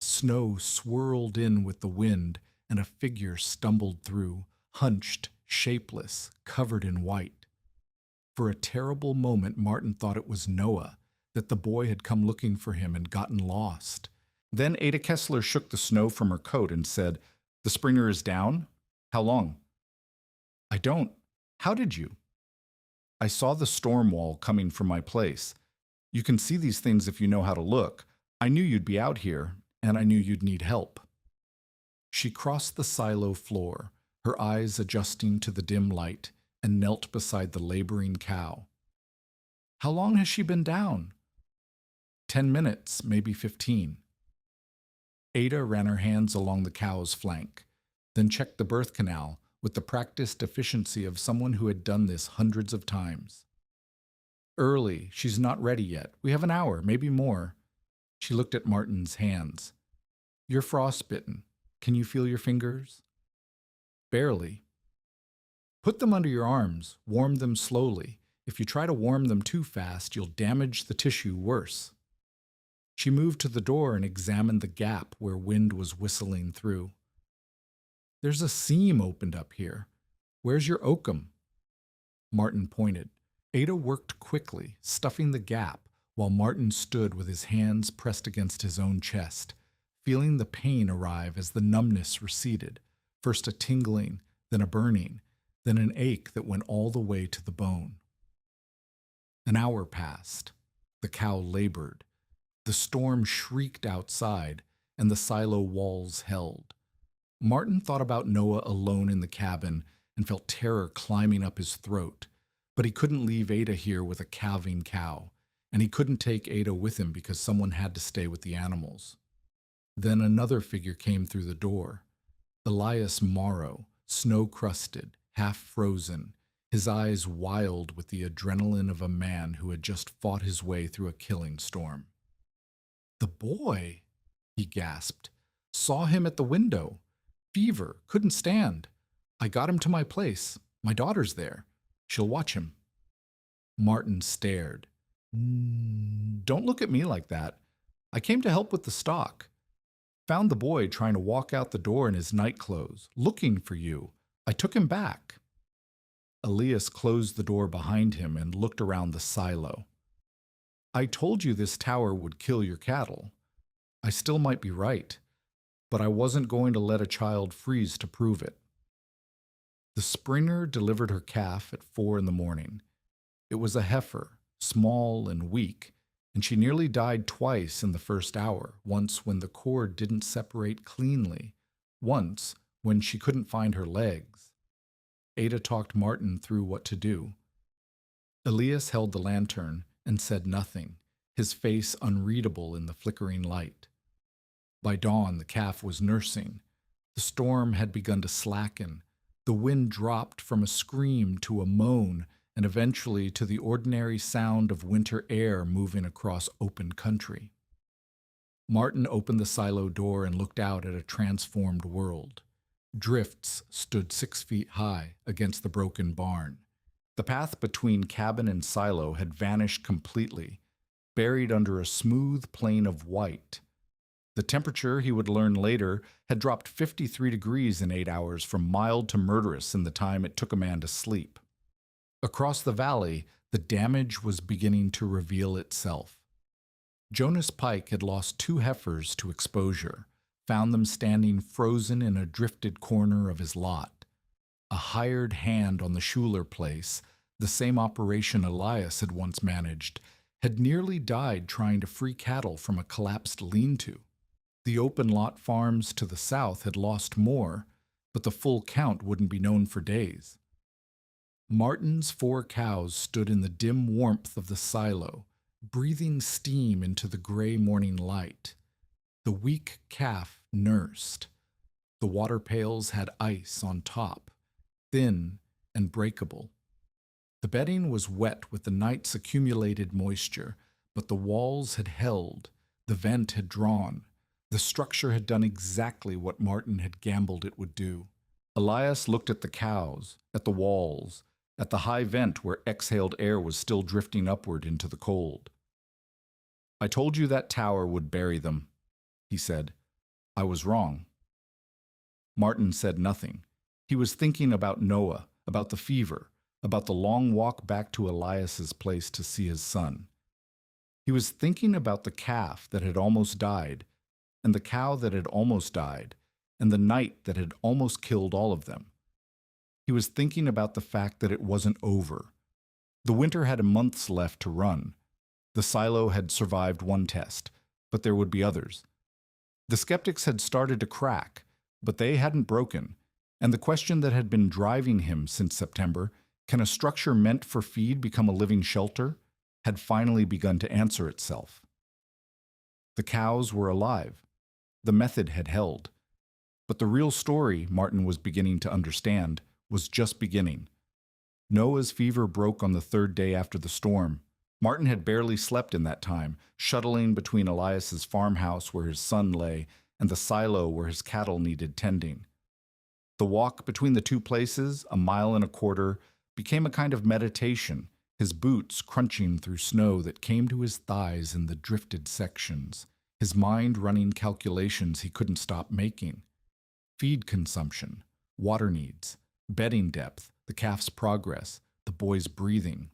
Snow swirled in with the wind, and a figure stumbled through, hunched, shapeless, covered in white. For a terrible moment, Martin thought it was Noah, that the boy had come looking for him and gotten lost. Then Ada Kesler shook the snow from her coat and said, "The Springer is down? How long?" "I don't. How did you?" "I saw the storm wall coming from my place. You can see these things if you know how to look. I knew you'd be out here, and I knew you'd need help." She crossed the silo floor, her eyes adjusting to the dim light, and knelt beside the laboring cow. "How long has she been down?" 10 minutes, maybe 15. Ada ran her hands along the cow's flank, then checked the birth canal with the practiced efficiency of someone who had done this hundreds of times. "Early, she's not ready yet. We have an hour, maybe more." She looked at Martin's hands. "You're frostbitten. Can you feel your fingers?" "Barely." "Put them under your arms, warm them slowly. If you try to warm them too fast, you'll damage the tissue worse." She moved to the door and examined the gap where wind was whistling through. "There's a seam opened up here. Where's your oakum?" Martin pointed. Ada worked quickly, stuffing the gap, while Martin stood with his hands pressed against his own chest, feeling the pain arrive as the numbness receded, first a tingling, then a burning, then an ache that went all the way to the bone. An hour passed. The cow labored. The storm shrieked outside, and the silo walls held. Martin thought about Noah alone in the cabin and felt terror climbing up his throat, but he couldn't leave Ada here with a calving cow, and he couldn't take Ada with him because someone had to stay with the animals. Then another figure came through the door. Elias Morrow, snow-crusted, half-frozen, his eyes wild with the adrenaline of a man who had just fought his way through a killing storm. "The boy," he gasped. "Saw him at the window. Fever, couldn't stand. I got him to my place. My daughter's there. She'll watch him." Martin stared. "Don't look at me like that. I came to help with the stock. Found the boy trying to walk out the door in his night clothes, looking for you. I took him back." Elias closed the door behind him and looked around the silo. "I told you this tower would kill your cattle. I still might be right, but I wasn't going to let a child freeze to prove it." The Springer delivered her calf at 4 in the morning. It was a heifer, small and weak, and she nearly died twice in the first hour, once when the cord didn't separate cleanly, once when she couldn't find her legs. Ada talked Martin through what to do. Elias held the lantern and said nothing, his face unreadable in the flickering light. By dawn, the calf was nursing. The storm had begun to slacken. The wind dropped from a scream to a moan, and eventually to the ordinary sound of winter air moving across open country. Martin opened the silo door and looked out at a transformed world. Drifts stood 6 feet high against the broken barn. The path between cabin and silo had vanished completely, buried under a smooth plain of white. The temperature, he would learn later, had dropped 53 degrees in 8 hours, from mild to murderous in the time it took a man to sleep. Across the valley, the damage was beginning to reveal itself. Jonas Pike had lost 2 heifers to exposure, found them standing frozen in a drifted corner of his lot. A hired hand on the Schuler place, the same operation Elias had once managed, had nearly died trying to free cattle from a collapsed lean-to. The open lot farms to the south had lost more, but the full count wouldn't be known for days. Martin's 4 cows stood in the dim warmth of the silo, breathing steam into the gray morning light. The weak calf nursed. The water pails had ice on top, thin and breakable. The bedding was wet with the night's accumulated moisture, but the walls had held, the vent had drawn. The structure had done exactly what Martin had gambled it would do. Elias looked at the cows, at the walls, at the high vent where exhaled air was still drifting upward into the cold. "I told you that tower would bury them," he said. "I was wrong." Martin said nothing. He was thinking about Noah, about the fever, about the long walk back to Elias's place to see his son. He was thinking about the calf that had almost died, and the cow that had almost died, and the night that had almost killed all of them. He was thinking about the fact that it wasn't over. The winter had months left to run. The silo had survived one test, but there would be others. The skeptics had started to crack, but they hadn't broken, and the question that had been driving him since September, can a structure meant for feed become a living shelter, had finally begun to answer itself. The cows were alive. The method had held. But the real story, Martin was beginning to understand, was just beginning. Noah's fever broke on the 3rd day after the storm. Martin had barely slept in that time, shuttling between Elias's farmhouse where his son lay and the silo where his cattle needed tending. The walk between the two places, 1.25 miles, became a kind of meditation, his boots crunching through snow that came to his thighs in the drifted sections, his mind running calculations he couldn't stop making. Feed consumption, water needs, bedding depth, the calf's progress, the boy's breathing.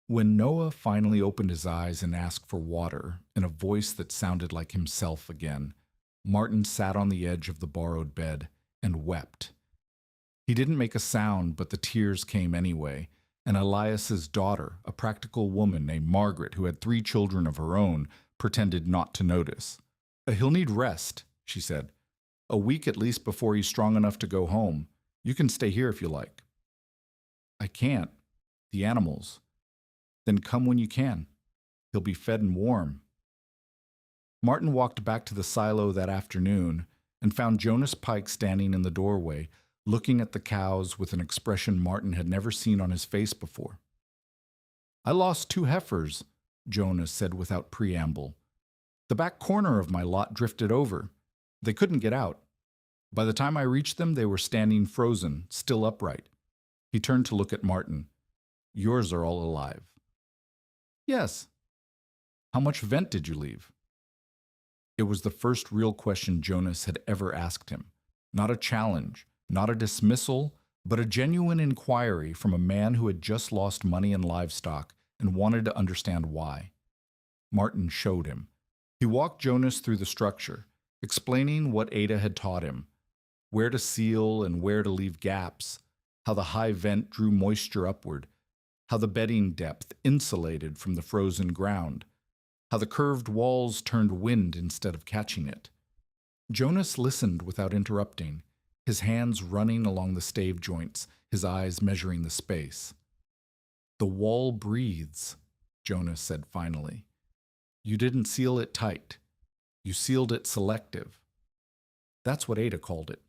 When Noah finally opened his eyes and asked for water, in a voice that sounded like himself again, Martin sat on the edge of the borrowed bed and wept. He didn't make a sound, but the tears came anyway, and Elias's daughter, a practical woman named Margaret who had 3 children of her own, pretended not to notice. "He'll need rest," she said. "A week at least before he's strong enough to go home. You can stay here if you like." "I can't. The animals." "Then come when you can. He'll be fed and warm." Martin walked back to the silo that afternoon and found Jonas Pike standing in the doorway, looking at the cows with an expression Martin had never seen on his face before. "I lost 2 heifers," Jonas said without preamble. "The back corner of my lot drifted over. They couldn't get out. By the time I reached them, they were standing frozen, still upright." He turned to look at Martin. "Yours are all alive." "Yes." "How much vent did you leave?" It was the first real question Jonas had ever asked him. Not a challenge, not a dismissal, but a genuine inquiry from a man who had just lost money and livestock and wanted to understand why. Martin showed him. He walked Jonas through the structure, explaining what Ada had taught him, where to seal and where to leave gaps, how the high vent drew moisture upward, how the bedding depth insulated from the frozen ground, how the curved walls turned wind instead of catching it. Jonas listened without interrupting, his hands running along the stave joints, his eyes measuring the space. "The wall breathes," Jonas said finally. "You didn't seal it tight. You sealed it selective. That's what Ada called it.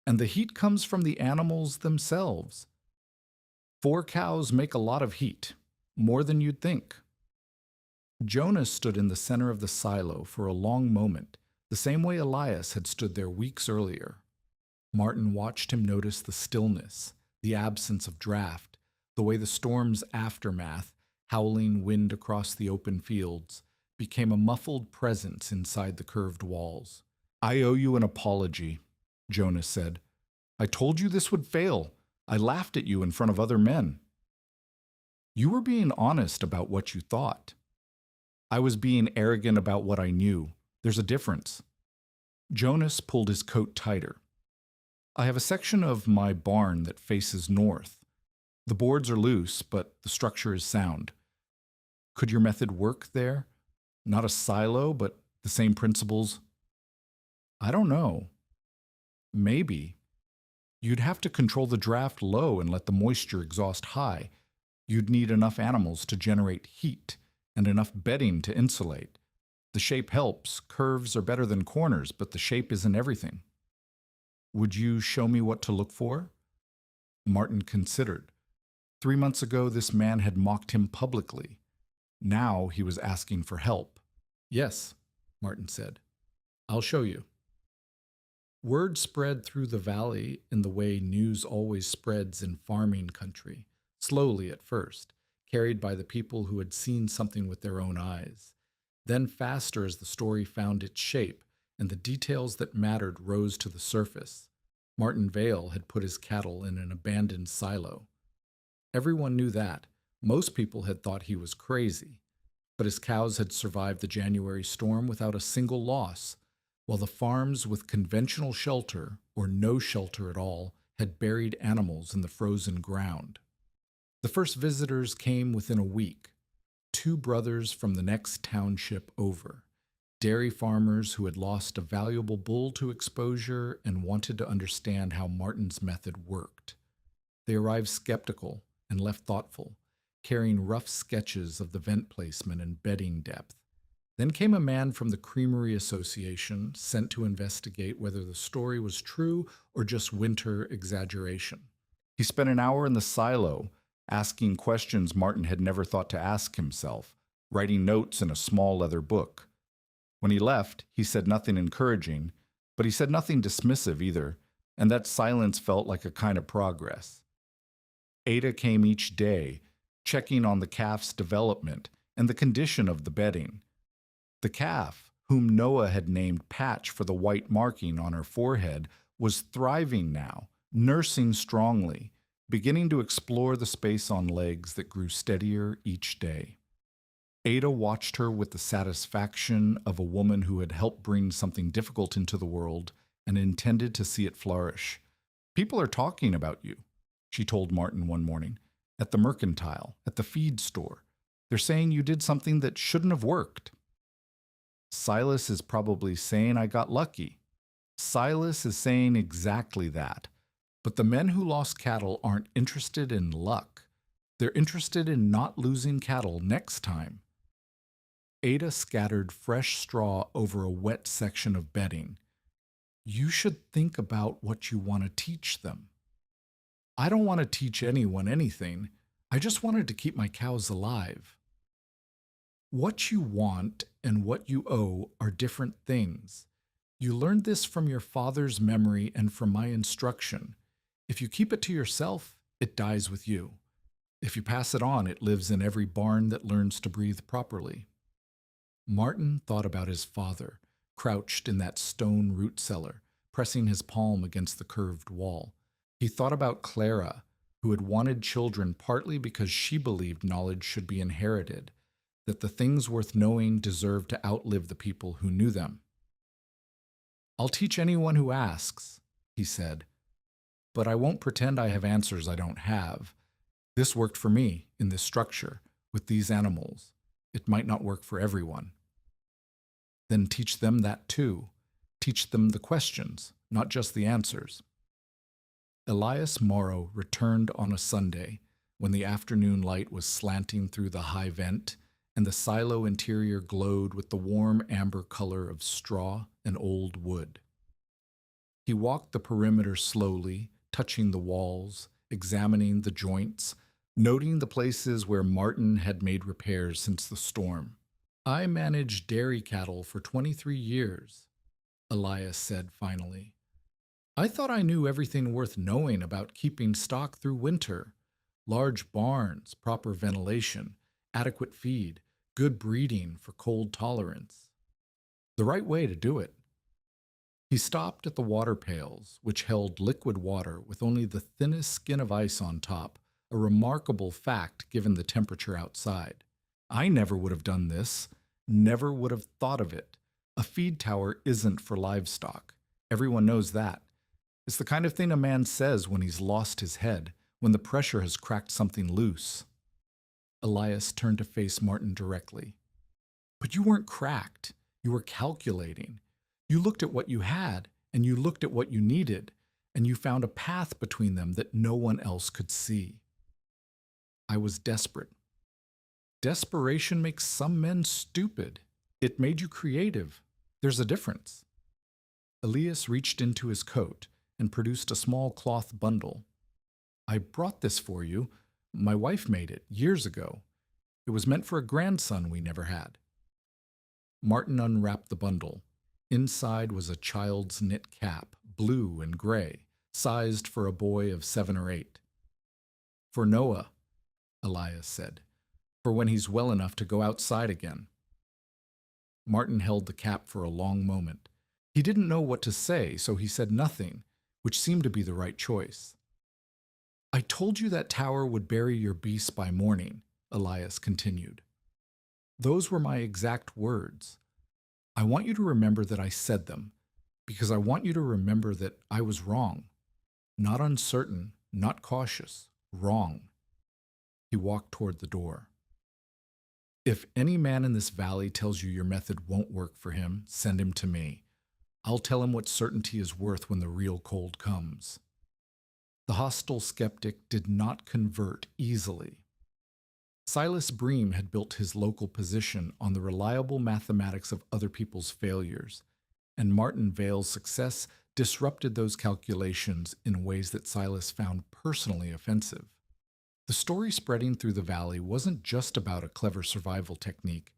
And the heat comes from the animals themselves. 4 cows make a lot of heat, more than you'd think." Jonas stood in the center of the silo for a long moment, the same way Elias had stood there weeks earlier. Martin watched him notice the stillness, the absence of draft, the way the storm's aftermath, howling wind across the open fields, became a muffled presence inside the curved walls. "I owe you an apology," Jonas said. "I told you this would fail. I laughed at you in front of other men." "You were being honest about what you thought." "I was being arrogant about what I knew. There's a difference." Jonas pulled his coat tighter. I have a section of my barn that faces north. The boards are loose, but the structure is sound. Could your method work there? Not a silo, but the same principles? I don't know. Maybe. You'd have to control the draft low and let the moisture exhaust high. You'd need enough animals to generate heat and enough bedding to insulate. The shape helps. Curves are better than corners, but the shape isn't everything. Would you show me what to look for? Martin considered. 3 months ago, this man had mocked him publicly. Now he was asking for help. Yes, Martin said. I'll show you. Word spread through the valley in the way news always spreads in farming country, slowly at first, carried by the people who had seen something with their own eyes. Then faster as the story found its shape, and the details that mattered rose to the surface. Martin Vale had put his cattle in an abandoned silo. Everyone knew that. Most people had thought he was crazy. But his cows had survived the January storm without a single loss, while the farms with conventional shelter, or no shelter at all, had buried animals in the frozen ground. The first visitors came within a week. 2 brothers from the next township over. Dairy farmers who had lost a valuable bull to exposure and wanted to understand how Martin's method worked. They arrived skeptical and left thoughtful, carrying rough sketches of the vent placement and bedding depth. Then came a man from the Creamery Association, sent to investigate whether the story was true or just winter exaggeration. He spent an hour in the silo, asking questions Martin had never thought to ask himself, writing notes in a small leather book. When he left, he said nothing encouraging, but he said nothing dismissive either, and that silence felt like a kind of progress. Ada came each day, checking on the calf's development and the condition of the bedding. The calf, whom Noah had named Patch for the white marking on her forehead, was thriving now, nursing strongly, beginning to explore the space on legs that grew steadier each day. Ada watched her with the satisfaction of a woman who had helped bring something difficult into the world and intended to see it flourish. "People are talking about you," she told Martin one morning, "at the mercantile, at the feed store. They're saying you did something that shouldn't have worked." Silas is probably saying I got lucky. Silas is saying exactly that. But the men who lost cattle aren't interested in luck. They're interested in not losing cattle next time. Ada scattered fresh straw over a wet section of bedding. You should think about what you want to teach them. I don't want to teach anyone anything. I just wanted to keep my cows alive. What you want and what you owe are different things. You learned this from your father's memory and from my instruction. If you keep it to yourself, it dies with you. If you pass it on, it lives in every barn that learns to breathe properly. Martin thought about his father, crouched in that stone root cellar, pressing his palm against the curved wall. He thought about Clara, who had wanted children partly because she believed knowledge should be inherited, that the things worth knowing deserved to outlive the people who knew them. I'll teach anyone who asks, he said, but I won't pretend I have answers I don't have. This worked for me in this structure, with these animals. It might not work for everyone. Then teach them that too. Teach them the questions, not just the answers. Elias Morrow returned on a Sunday when the afternoon light was slanting through the high vent and the silo interior glowed with the warm amber color of straw and old wood. He walked the perimeter slowly, touching the walls, examining the joints, noting the places where Martin had made repairs since the storm. I managed dairy cattle for 23 years, Elias said finally. I thought I knew everything worth knowing about keeping stock through winter. Large barns, proper ventilation, adequate feed, good breeding for cold tolerance. The right way to do it. He stopped at the water pails, which held liquid water with only the thinnest skin of ice on top, a remarkable fact given the temperature outside. I never would have done this, never would have thought of it. A feed tower isn't for livestock. Everyone knows that. It's the kind of thing a man says when he's lost his head, when the pressure has cracked something loose. Elias turned to face Martin directly. But you weren't cracked. You were calculating. You looked at what you had, and you looked at what you needed, and you found a path between them that no one else could see. I was desperate. Desperation makes some men stupid. It made you creative. There's a difference. Elias reached into his coat and produced a small cloth bundle. I brought this for you. My wife made it years ago. It was meant for a grandson we never had. Martin unwrapped the bundle. Inside was a child's knit cap, blue and gray, sized for a boy of 7 or 8. For Noah, Elias said, for when he's well enough to go outside again. Martin held the cap for a long moment. He didn't know what to say, so he said nothing, which seemed to be the right choice. I told you that tower would bury your beasts by morning, Elias continued. Those were my exact words. I want you to remember that I said them, because I want you to remember that I was wrong. Not uncertain, not cautious, wrong. He walked toward the door. If any man in this valley tells you your method won't work for him, send him to me. I'll tell him what certainty is worth when the real cold comes. The hostile skeptic did not convert easily. Silas Bream had built his local position on the reliable mathematics of other people's failures, and Martin Vale's success disrupted those calculations in ways that Silas found personally offensive. The story spreading through the valley wasn't just about a clever survival technique.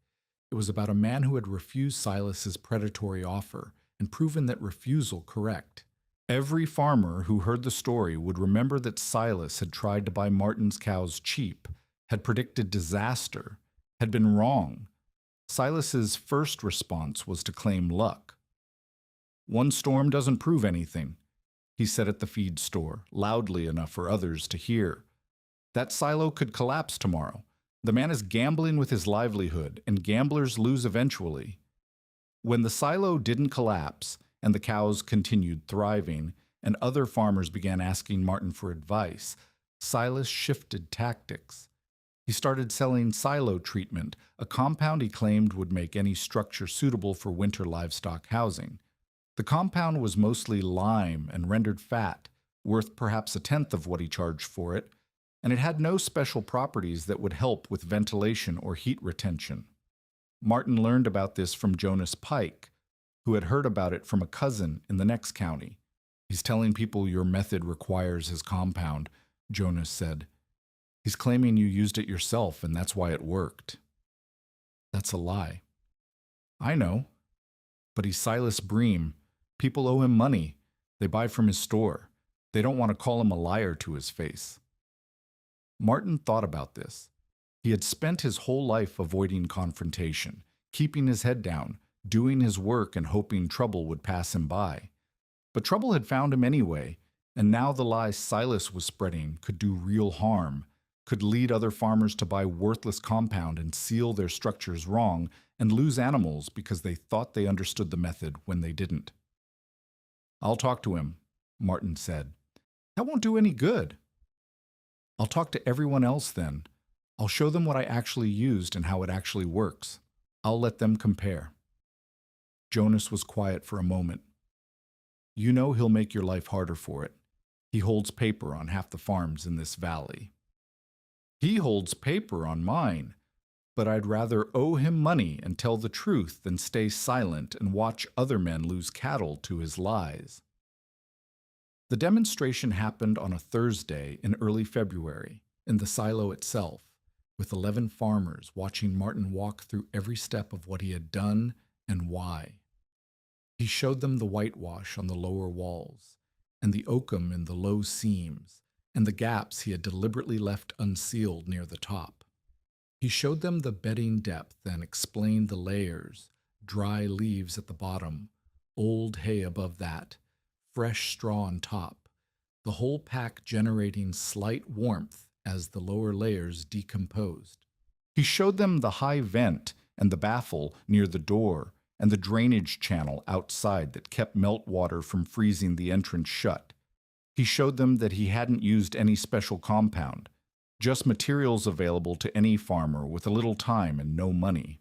It was about a man who had refused Silas's predatory offer and proven that refusal correct. Every farmer who heard the story would remember that Silas had tried to buy Martin's cows cheap, had predicted disaster, had been wrong. Silas's first response was to claim luck. One storm doesn't prove anything, he said at the feed store, loudly enough for others to hear. That silo could collapse tomorrow. The man is gambling with his livelihood, and gamblers lose eventually. When the silo didn't collapse, and the cows continued thriving, and other farmers began asking Martin for advice, Silas shifted tactics. He started selling silo treatment, a compound he claimed would make any structure suitable for winter livestock housing. The compound was mostly lime and rendered fat, worth perhaps 1/10 of what he charged for it, and it had no special properties that would help with ventilation or heat retention. Martin learned about this from Jonas Pike, who had heard about it from a cousin in the next county. He's telling people your method requires his compound, Jonas said. He's claiming you used it yourself and that's why it worked. That's a lie. I know. But he's Silas Bream. People owe him money. They buy from his store. They don't want to call him a liar to his face. Martin thought about this. He had spent his whole life avoiding confrontation, keeping his head down, doing his work and hoping trouble would pass him by. But trouble had found him anyway, and now the lies Silas was spreading could do real harm, could lead other farmers to buy worthless compound and seal their structures wrong and lose animals because they thought they understood the method when they didn't. I'll talk to him, Martin said. That won't do any good. I'll talk to everyone else then. I'll show them what I actually used and how it actually works. I'll let them compare. Jonas was quiet for a moment. You know he'll make your life harder for it. He holds paper on half the farms in this valley. He holds paper on mine, but I'd rather owe him money and tell the truth than stay silent and watch other men lose cattle to his lies. The demonstration happened on a Thursday in early February, in the silo itself, with 11 farmers watching Martin walk through every step of what he had done and why. He showed them the whitewash on the lower walls, and the oakum in the low seams, and the gaps he had deliberately left unsealed near the top. He showed them the bedding depth and explained the layers, dry leaves at the bottom, old hay above that, fresh straw on top, the whole pack generating slight warmth as the lower layers decomposed. He showed them the high vent and the baffle near the door and the drainage channel outside that kept meltwater from freezing the entrance shut. He showed them that he hadn't used any special compound, just materials available to any farmer with a little time and no money.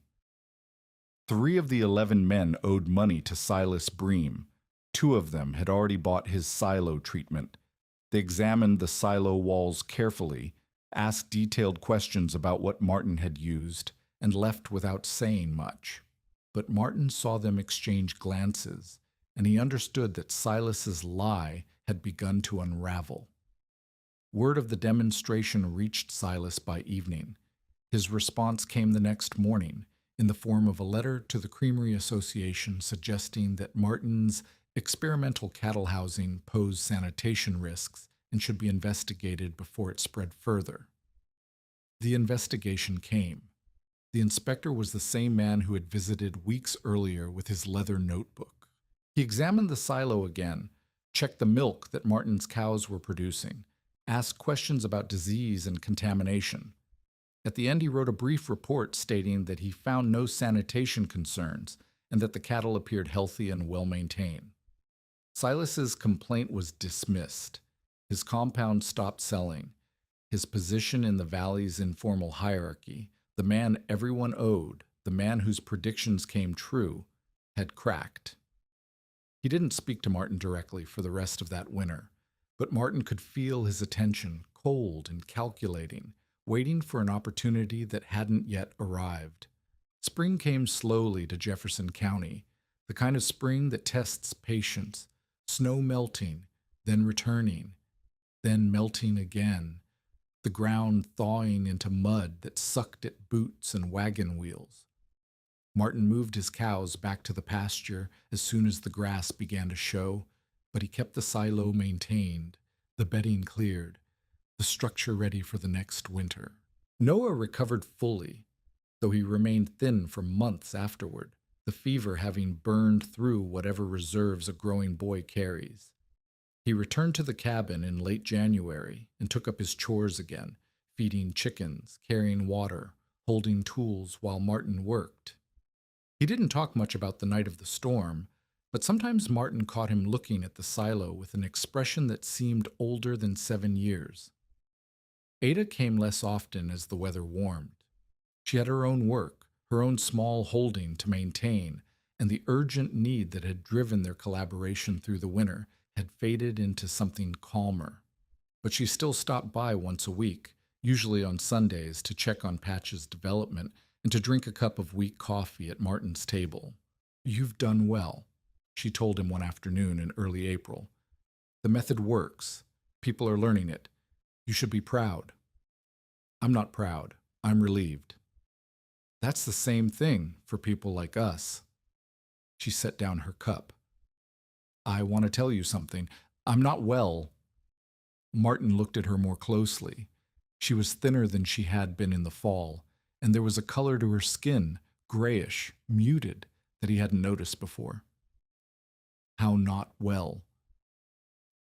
3 of the 11 men owed money to Silas Bream. 2 of them had already bought his silo treatment. They examined the silo walls carefully, asked detailed questions about what Martin had used, and left without saying much. But Martin saw them exchange glances, and he understood that Silas's lie had begun to unravel. Word of the demonstration reached Silas by evening. His response came the next morning, in the form of a letter to the Creamery Association suggesting that Martin's experimental cattle housing posed sanitation risks and should be investigated before it spread further. The investigation came. The inspector was the same man who had visited weeks earlier with his leather notebook. He examined the silo again, checked the milk that Martin's cows were producing, asked questions about disease and contamination. At the end, he wrote a brief report stating that he found no sanitation concerns and that the cattle appeared healthy and well-maintained. Silas's complaint was dismissed. His compound stopped selling. His position in the valley's informal hierarchy, the man everyone owed, the man whose predictions came true, had cracked. He didn't speak to Martin directly for the rest of that winter, but Martin could feel his attention, cold and calculating, waiting for an opportunity that hadn't yet arrived. Spring came slowly to Jefferson County, the kind of spring that tests patience, snow melting, then returning, then melting again, the ground thawing into mud that sucked at boots and wagon wheels. Martin moved his cows back to the pasture as soon as the grass began to show, but he kept the silo maintained, the bedding cleared, the structure ready for the next winter. Noah recovered fully, though he remained thin for months afterward, the fever having burned through whatever reserves a growing boy carries. He returned to the cabin in late January and took up his chores again, feeding chickens, carrying water, holding tools while Martin worked. He didn't talk much about the night of the storm, but sometimes Martin caught him looking at the silo with an expression that seemed older than 7 years. Ada came less often as the weather warmed. She had her own work, her own small holding to maintain, and the urgent need that had driven their collaboration through the winter had faded into something calmer. But she still stopped by once a week, usually on Sundays, to check on Patch's development and to drink a cup of weak coffee at Martin's table. "You've done well," she told him one afternoon in early April. "The method works. People are learning it. You should be proud." "I'm not proud. I'm relieved." "That's the same thing for people like us." She set down her cup. "I want to tell you something. I'm not well." Martin looked at her more closely. She was thinner than she had been in the fall, and there was a color to her skin, grayish, muted, that he hadn't noticed before. "How not well?"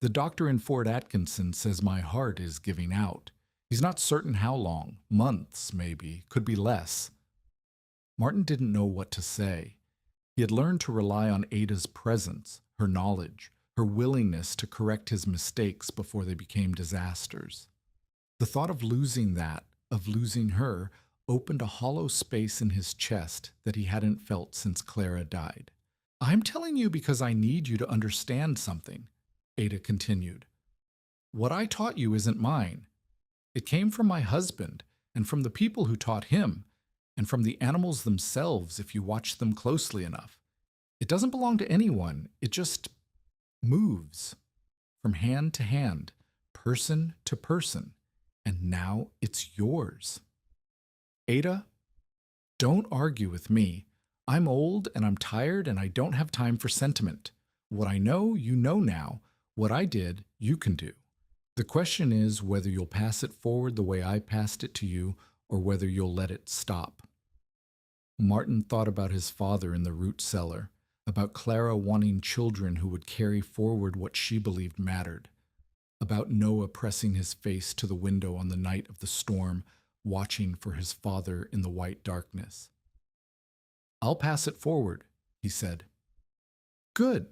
"The doctor in Fort Atkinson says my heart is giving out. He's not certain how long, months maybe, could be less." Martin didn't know what to say. He had learned to rely on Ada's presence, her knowledge, her willingness to correct his mistakes before they became disasters. The thought of losing that, of losing her, opened a hollow space in his chest that he hadn't felt since Clara died. "I'm telling you because I need you to understand something," Ada continued. "What I taught you isn't mine. It came from my husband, and from the people who taught him, and from the animals themselves if you watch them closely enough. It doesn't belong to anyone. It just moves from hand to hand, person to person, and now it's yours. Ada, don't argue with me. I'm old and I'm tired and I don't have time for sentiment. What I know, you know now. What I did, you can do. The question is whether you'll pass it forward the way I passed it to you or whether you'll let it stop." Martin thought about his father in the root cellar, about Clara wanting children who would carry forward what she believed mattered, about Noah pressing his face to the window on the night of the storm, watching for his father in the white darkness. "I'll pass it forward," he said. Good.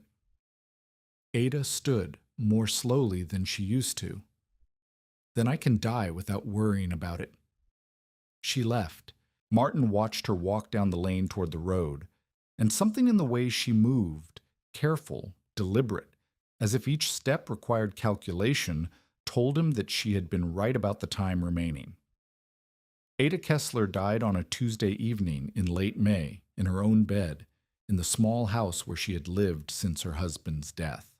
Ada stood, more slowly than she used to. Then I can die without worrying about it. She left. Martin watched her walk down the lane toward the road, and something in the way she moved, careful, deliberate, as if each step required calculation, told him that she had been right about the time remaining. Ada Kesler died on a Tuesday evening in late May, in her own bed, in the small house where she had lived since her husband's death.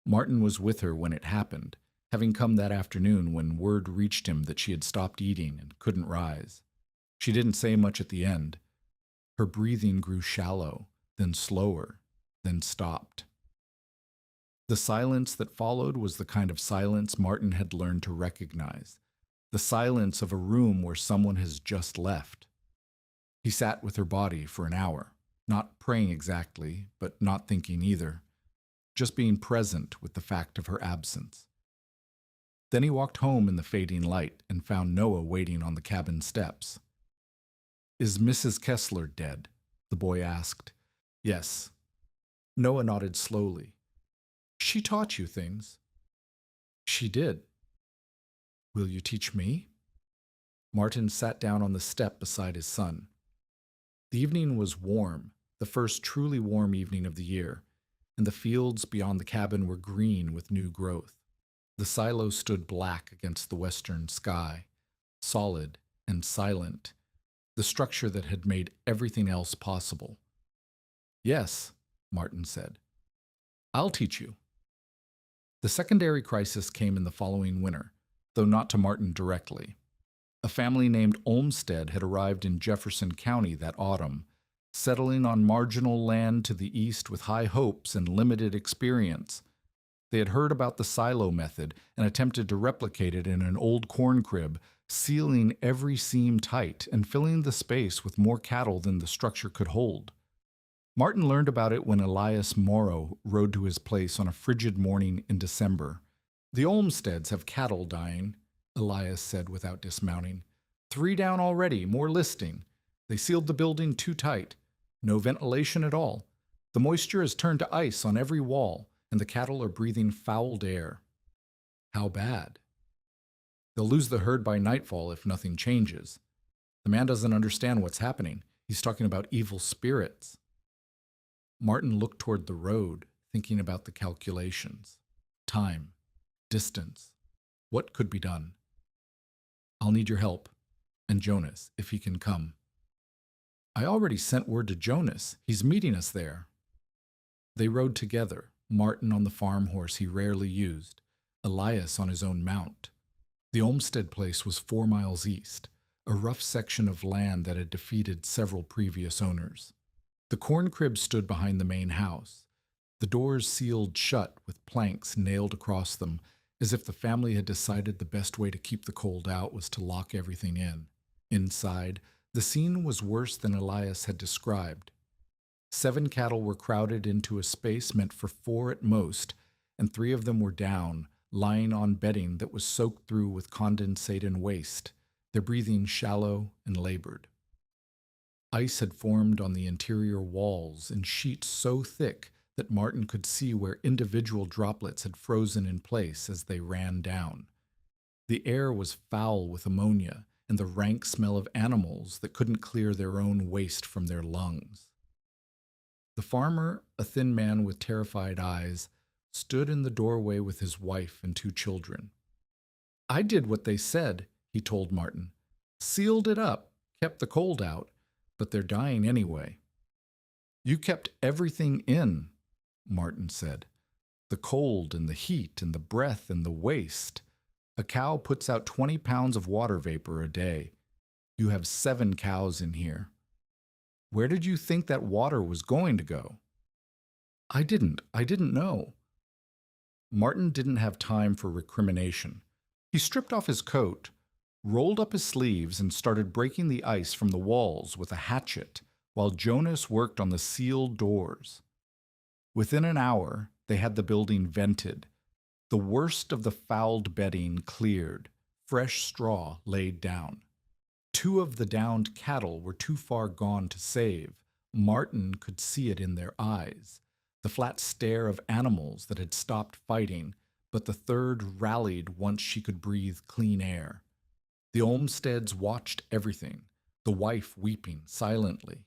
Martin was with her when it happened, having come that afternoon when word reached him that she had stopped eating and couldn't rise. She didn't say much at the end. Her breathing grew shallow, then slower, then stopped. The silence that followed was the kind of silence Martin had learned to recognize, the silence of a room where someone has just left. He sat with her body for an hour, not praying exactly, but not thinking either, just being present with the fact of her absence. Then he walked home in the fading light and found Noah waiting on the cabin steps. "Is Mrs. Kesler dead?" the boy asked. "Yes." Noah nodded slowly. "She taught you things." "She did." "Will you teach me?" Martin sat down on the step beside his son. The evening was warm, the first truly warm evening of the year, and the fields beyond the cabin were green with new growth. The silo stood black against the western sky, solid and silent, the structure that had made everything else possible. "Yes," Martin said. "I'll teach you." The secondary crisis came in the following winter, though not to Martin directly. A family named Olmsted had arrived in Jefferson County that autumn, settling on marginal land to the east with high hopes and limited experience. They had heard about the silo method and attempted to replicate it in an old corn crib, sealing every seam tight and filling the space with more cattle than the structure could hold. Martin learned about it when Elias Morrow rode to his place on a frigid morning in December. "The Olmsteds have cattle dying," Elias said without dismounting. "3 down already, more listing. They sealed the building too tight. No ventilation at all. The moisture has turned to ice on every wall, and the cattle are breathing fouled air." "How bad?" "They'll lose the herd by nightfall if nothing changes. The man doesn't understand what's happening. He's talking about evil spirits." Martin looked toward the road, thinking about the calculations. Time, distance, what could be done. "I'll need your help, and Jonas, if he can come." "I already sent word to Jonas. He's meeting us there." They rode together, Martin on the farm horse he rarely used, Elias on his own mount. The Olmsted place was 4 miles east, a rough section of land that had defeated several previous owners. The corn crib stood behind the main house, the doors sealed shut with planks nailed across them, as if the family had decided the best way to keep the cold out was to lock everything in. Inside, the scene was worse than Elias had described. 7 cattle were crowded into a space meant for 4 at most, and 3 of them were down, lying on bedding that was soaked through with condensate and waste, their breathing shallow and labored. Ice had formed on the interior walls in sheets so thick that Martin could see where individual droplets had frozen in place as they ran down. The air was foul with ammonia and the rank smell of animals that couldn't clear their own waste from their lungs. The farmer, a thin man with terrified eyes, stood in the doorway with his wife and 2 children. "I did what they said," he told Martin. "Sealed it up, kept the cold out, but they're dying anyway." "You kept everything in," Martin said. "The cold and the heat and the breath and the waste. A cow puts out 20 pounds of water vapor a day. You have 7 cows in here. Where did you think that water was going to go?" I didn't know." Martin didn't have time for recrimination. He stripped off his coat, rolled up his sleeves, and started breaking the ice from the walls with a hatchet while Jonas worked on the sealed doors. Within an hour, they had the building vented, the worst of the fouled bedding cleared, fresh straw laid down. 2 of the downed cattle were too far gone to save, Martin could see it in their eyes, the flat stare of animals that had stopped fighting, but the third rallied once she could breathe clean air. The Olmsteads watched everything, the wife weeping silently,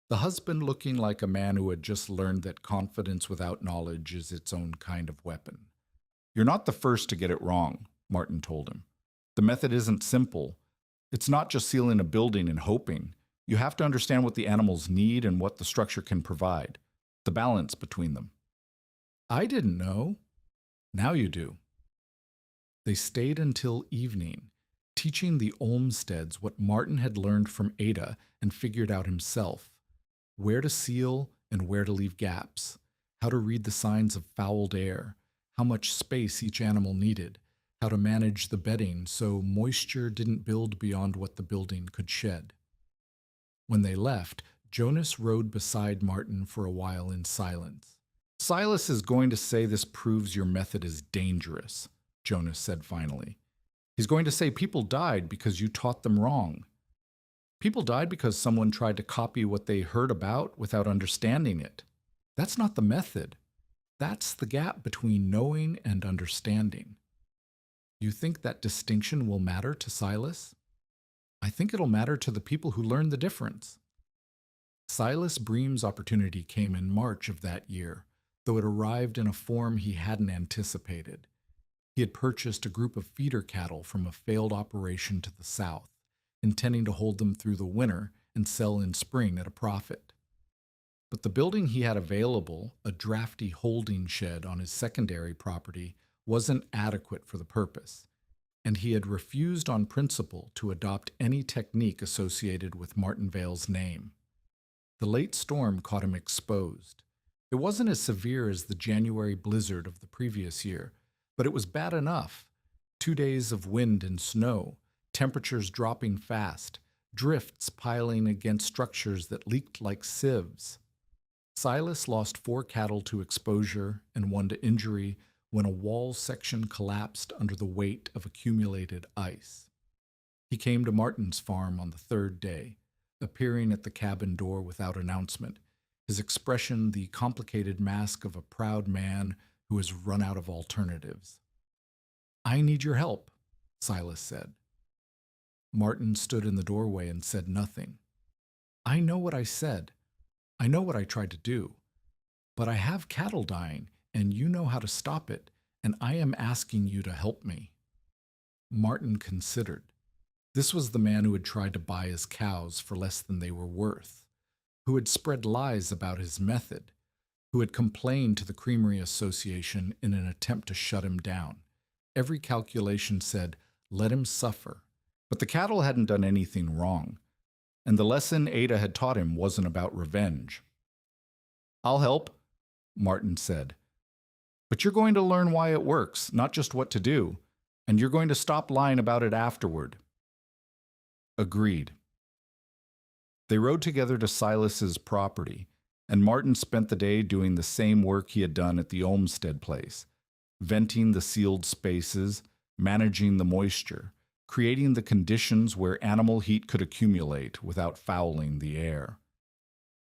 the husband looking like a man who had just learned that confidence without knowledge is its own kind of weapon. "You're not the first to get it wrong," Martin told him. "The method isn't simple. It's not just sealing a building and hoping. You have to understand what the animals need and what the structure can provide, the balance between them." "I didn't know." "Now you do." They stayed until evening, teaching the Olmsteads what Martin had learned from Ada and figured out himself: where to seal and where to leave gaps, how to read the signs of fouled air, how much space each animal needed, how to manage the bedding so moisture didn't build beyond what the building could shed. When they left, Jonas rode beside Martin for a while in silence. "Silas is going to say this proves your method is dangerous," Jonas said finally. "He's going to say people died because you taught them wrong. People died because someone tried to copy what they heard about without understanding it. That's not the method. That's the gap between knowing and understanding." "You think that distinction will matter to Silas?" "I think it'll matter to the people who learn the difference." Silas Bream's opportunity came in March of that year, though it arrived in a form he hadn't anticipated. He had purchased a group of feeder cattle from a failed operation to the south, intending to hold them through the winter and sell in spring at a profit. But the building he had available, a drafty holding shed on his secondary property, wasn't adequate for the purpose, and he had refused on principle to adopt any technique associated with Martinvale's name. The late storm caught him exposed. It wasn't as severe as the January blizzard of the previous year, but it was bad enough. 2 days of wind and snow, temperatures dropping fast, drifts piling against structures that leaked like sieves. Silas lost 4 cattle to exposure and 1 to injury when a wall section collapsed under the weight of accumulated ice. He came to Martin's farm on the 3rd day, appearing at the cabin door without announcement, his expression the complicated mask of a proud man who has run out of alternatives. "I need your help," Silas said. Martin stood in the doorway and said nothing. "I know what I said. I know what I tried to do. But I have cattle dying, and you know how to stop it, and I am asking you to help me." Martin considered. This was the man who had tried to buy his cows for less than they were worth, who had spread lies about his method, who had complained to the Creamery Association in an attempt to shut him down. Every calculation said, let him suffer. But the cattle hadn't done anything wrong, and the lesson Ada had taught him wasn't about revenge. "I'll help," Martin said. "But you're going to learn why it works, not just what to do, and you're going to stop lying about it afterward." Agreed. They rode together to Silas's property, and Martin spent the day doing the same work he had done at the Olmsted place, venting the sealed spaces, managing the moisture, creating the conditions where animal heat could accumulate without fouling the air.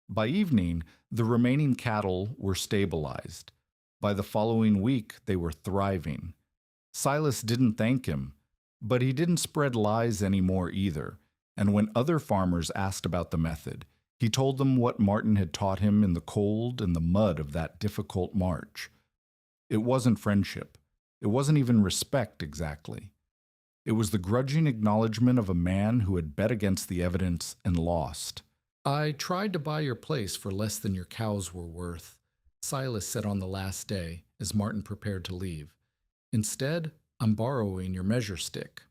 By evening, the remaining cattle were stabilized. By the following week, they were thriving. Silas didn't thank him, but he didn't spread lies anymore either, and when other farmers asked about the method, he told them what Martin had taught him in the cold and the mud of that difficult march. It wasn't friendship. It wasn't even respect exactly. It was the grudging acknowledgement of a man who had bet against the evidence and lost. "I tried to buy your place for less than your cows were worth," Silas said on the last day as Martin prepared to leave. "Instead, I'm borrowing your measure stick."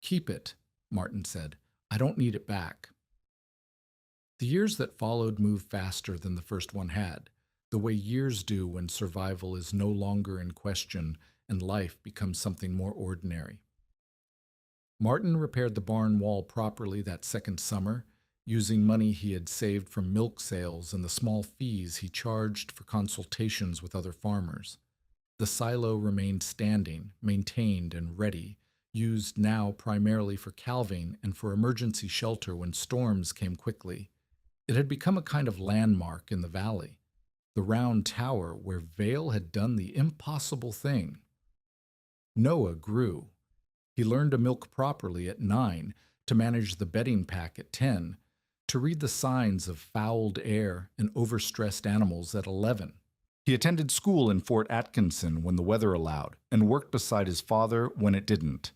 "Keep it," Martin said. "I don't need it back." The years that followed moved faster than the first one had, the way years do when survival is no longer in question and life becomes something more ordinary. Martin repaired the barn wall properly that second summer, using money he had saved from milk sales and the small fees he charged for consultations with other farmers. The silo remained standing, maintained and ready, used now primarily for calving and for emergency shelter when storms came quickly. It had become a kind of landmark in the valley, the round tower where Vale had done the impossible thing. Noah grew. He learned to milk properly at 9, to manage the bedding pack at 10, to read the signs of fouled air and overstressed animals at 11. He attended school in Fort Atkinson when the weather allowed, and worked beside his father when it didn't.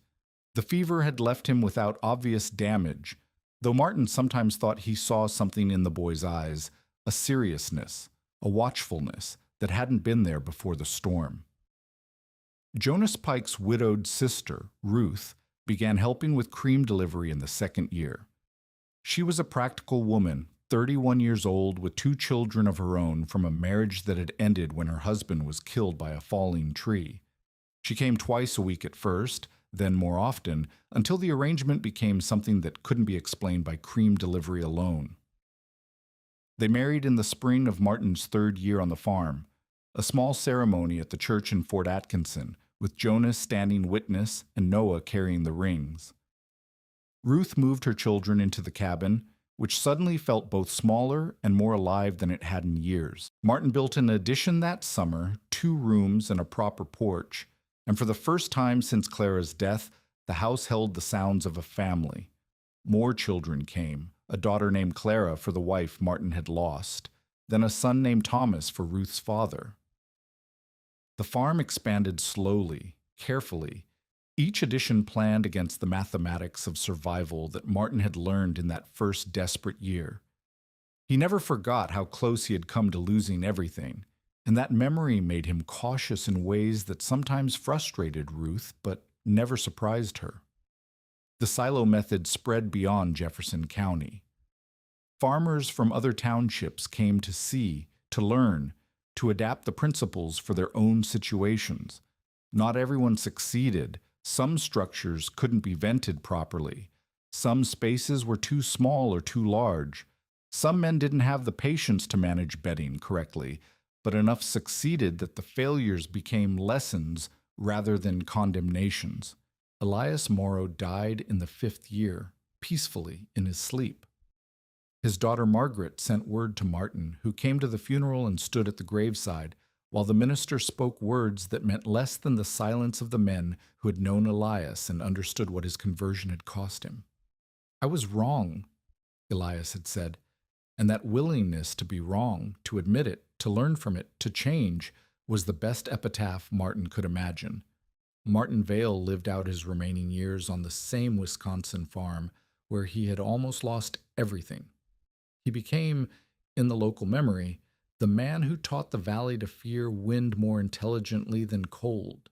The fever had left him without obvious damage, though Martin sometimes thought he saw something in the boy's eyes, a seriousness, a watchfulness that hadn't been there before the storm. Jonas Pike's widowed sister, Ruth, began helping with cream delivery in the second year. She was a practical woman, 31 years old, with 2 children of her own from a marriage that had ended when her husband was killed by a falling tree. She came twice a week at first, then more often, until the arrangement became something that couldn't be explained by cream delivery alone. They married in the spring of Martin's 3rd year on the farm, a small ceremony at the church in Fort Atkinson, with Jonas standing witness and Noah carrying the rings. Ruth moved her children into the cabin, which suddenly felt both smaller and more alive than it had in years. Martin built an addition that summer, 2 rooms and a proper porch, and for the first time since Clara's death, the house held the sounds of a family. More children came, a daughter named Clara for the wife Martin had lost, then a son named Thomas for Ruth's father. The farm expanded slowly, carefully, each addition planned against the mathematics of survival that Martin had learned in that first desperate year. He never forgot how close he had come to losing everything, and that memory made him cautious in ways that sometimes frustrated Ruth but never surprised her. The silo method spread beyond Jefferson County. Farmers from other townships came to see, to learn, to adapt the principles for their own situations. Not everyone succeeded. Some structures couldn't be vented properly. Some spaces were too small or too large. Some men didn't have the patience to manage bedding correctly, but enough succeeded that the failures became lessons rather than condemnations. Elias Morrow died in the 5th year, peacefully in his sleep. His daughter Margaret sent word to Martin, who came to the funeral and stood at the graveside, while the minister spoke words that meant less than the silence of the men who had known Elias and understood what his conversion had cost him. "I was wrong," Elias had said, and that willingness to be wrong, to admit it, to learn from it, to change, was the best epitaph Martin could imagine. Martin Vale lived out his remaining years on the same Wisconsin farm where he had almost lost everything. He became, in the local memory, the man who taught the valley to fear wind more intelligently than cold.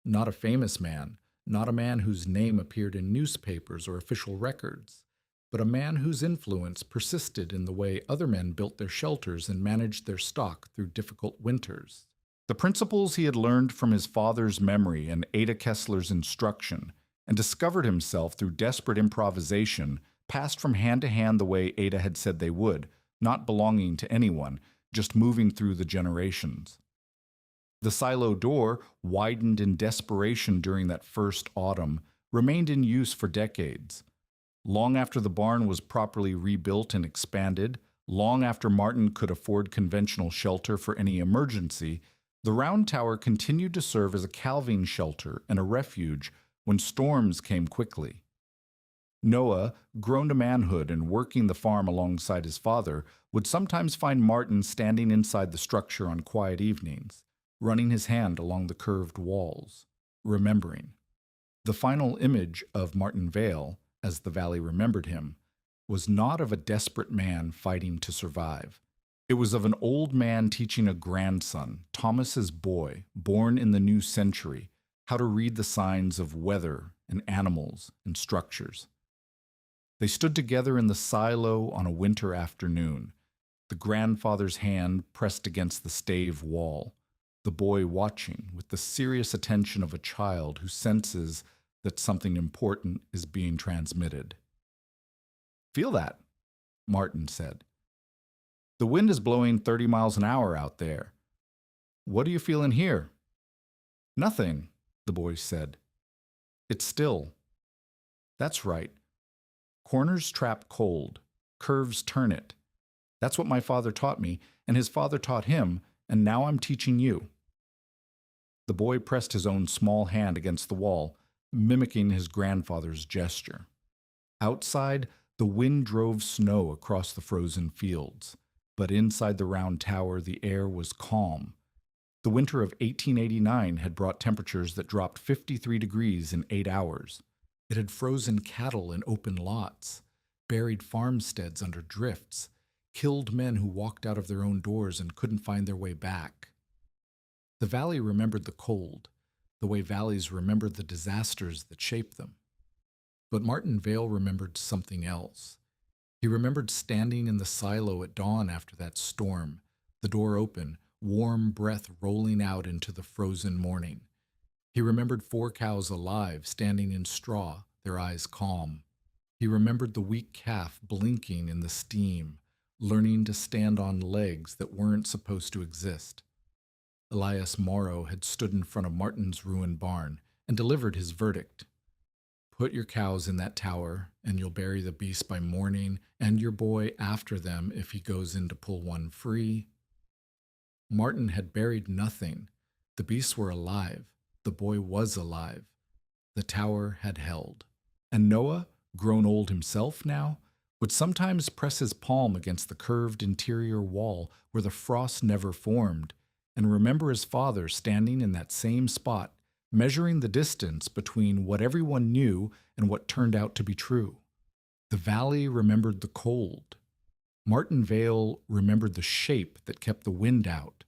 Not a famous man, not a man whose name appeared in newspapers or official records, but a man whose influence persisted in the way other men built their shelters and managed their stock through difficult winters. The principles he had learned from his father's memory and Ada Kesler's instruction, and discovered himself through desperate improvisation, passed from hand to hand the way Ada had said they would, not belonging to anyone, just moving through the generations. The silo door, widened in desperation during that first autumn, remained in use for decades. Long after the barn was properly rebuilt and expanded, long after Martin could afford conventional shelter for any emergency, the round tower continued to serve as a calving shelter and a refuge when storms came quickly. Noah, grown to manhood and working the farm alongside his father, would sometimes find Martin standing inside the structure on quiet evenings, running his hand along the curved walls, remembering. The final image of Martin Vale, as the valley remembered him, was not of a desperate man fighting to survive. It was of an old man teaching a grandson, Thomas's boy, born in the new century, how to read the signs of weather and animals and structures. They stood together in the silo on a winter afternoon, the grandfather's hand pressed against the stave wall, the boy watching with the serious attention of a child who senses that something important is being transmitted. "Feel that," Martin said. "The wind is blowing 30 miles an hour out there. What do you feel in here?" "Nothing," the boy said. "It's still." "That's right. Corners trap cold, curves turn it. That's what my father taught me, and his father taught him, and now I'm teaching you." The boy pressed his own small hand against the wall, mimicking his grandfather's gesture. Outside, the wind drove snow across the frozen fields, but inside the round tower the air was calm. The winter of 1889 had brought temperatures that dropped 53 degrees in 8 hours. It had frozen cattle in open lots, buried farmsteads under drifts, killed men who walked out of their own doors and couldn't find their way back. The valley remembered the cold, the way valleys remember the disasters that shaped them. But Martin Vale remembered something else. He remembered standing in the silo at dawn after that storm, the door open, warm breath rolling out into the frozen morning. He remembered 4 cows alive, standing in straw, their eyes calm. He remembered the weak calf blinking in the steam, learning to stand on legs that weren't supposed to exist. Elias Morrow had stood in front of Martin's ruined barn and delivered his verdict. "Put your cows in that tower, and you'll bury the beast by morning, and your boy after them if he goes in to pull one free." Martin had buried nothing. The beasts were alive. The boy was alive. The tower had held. And Noah, grown old himself now, would sometimes press his palm against the curved interior wall where the frost never formed, and remember his father standing in that same spot, measuring the distance between what everyone knew and what turned out to be true. The valley remembered the cold. Martin Vale remembered the shape that kept the wind out,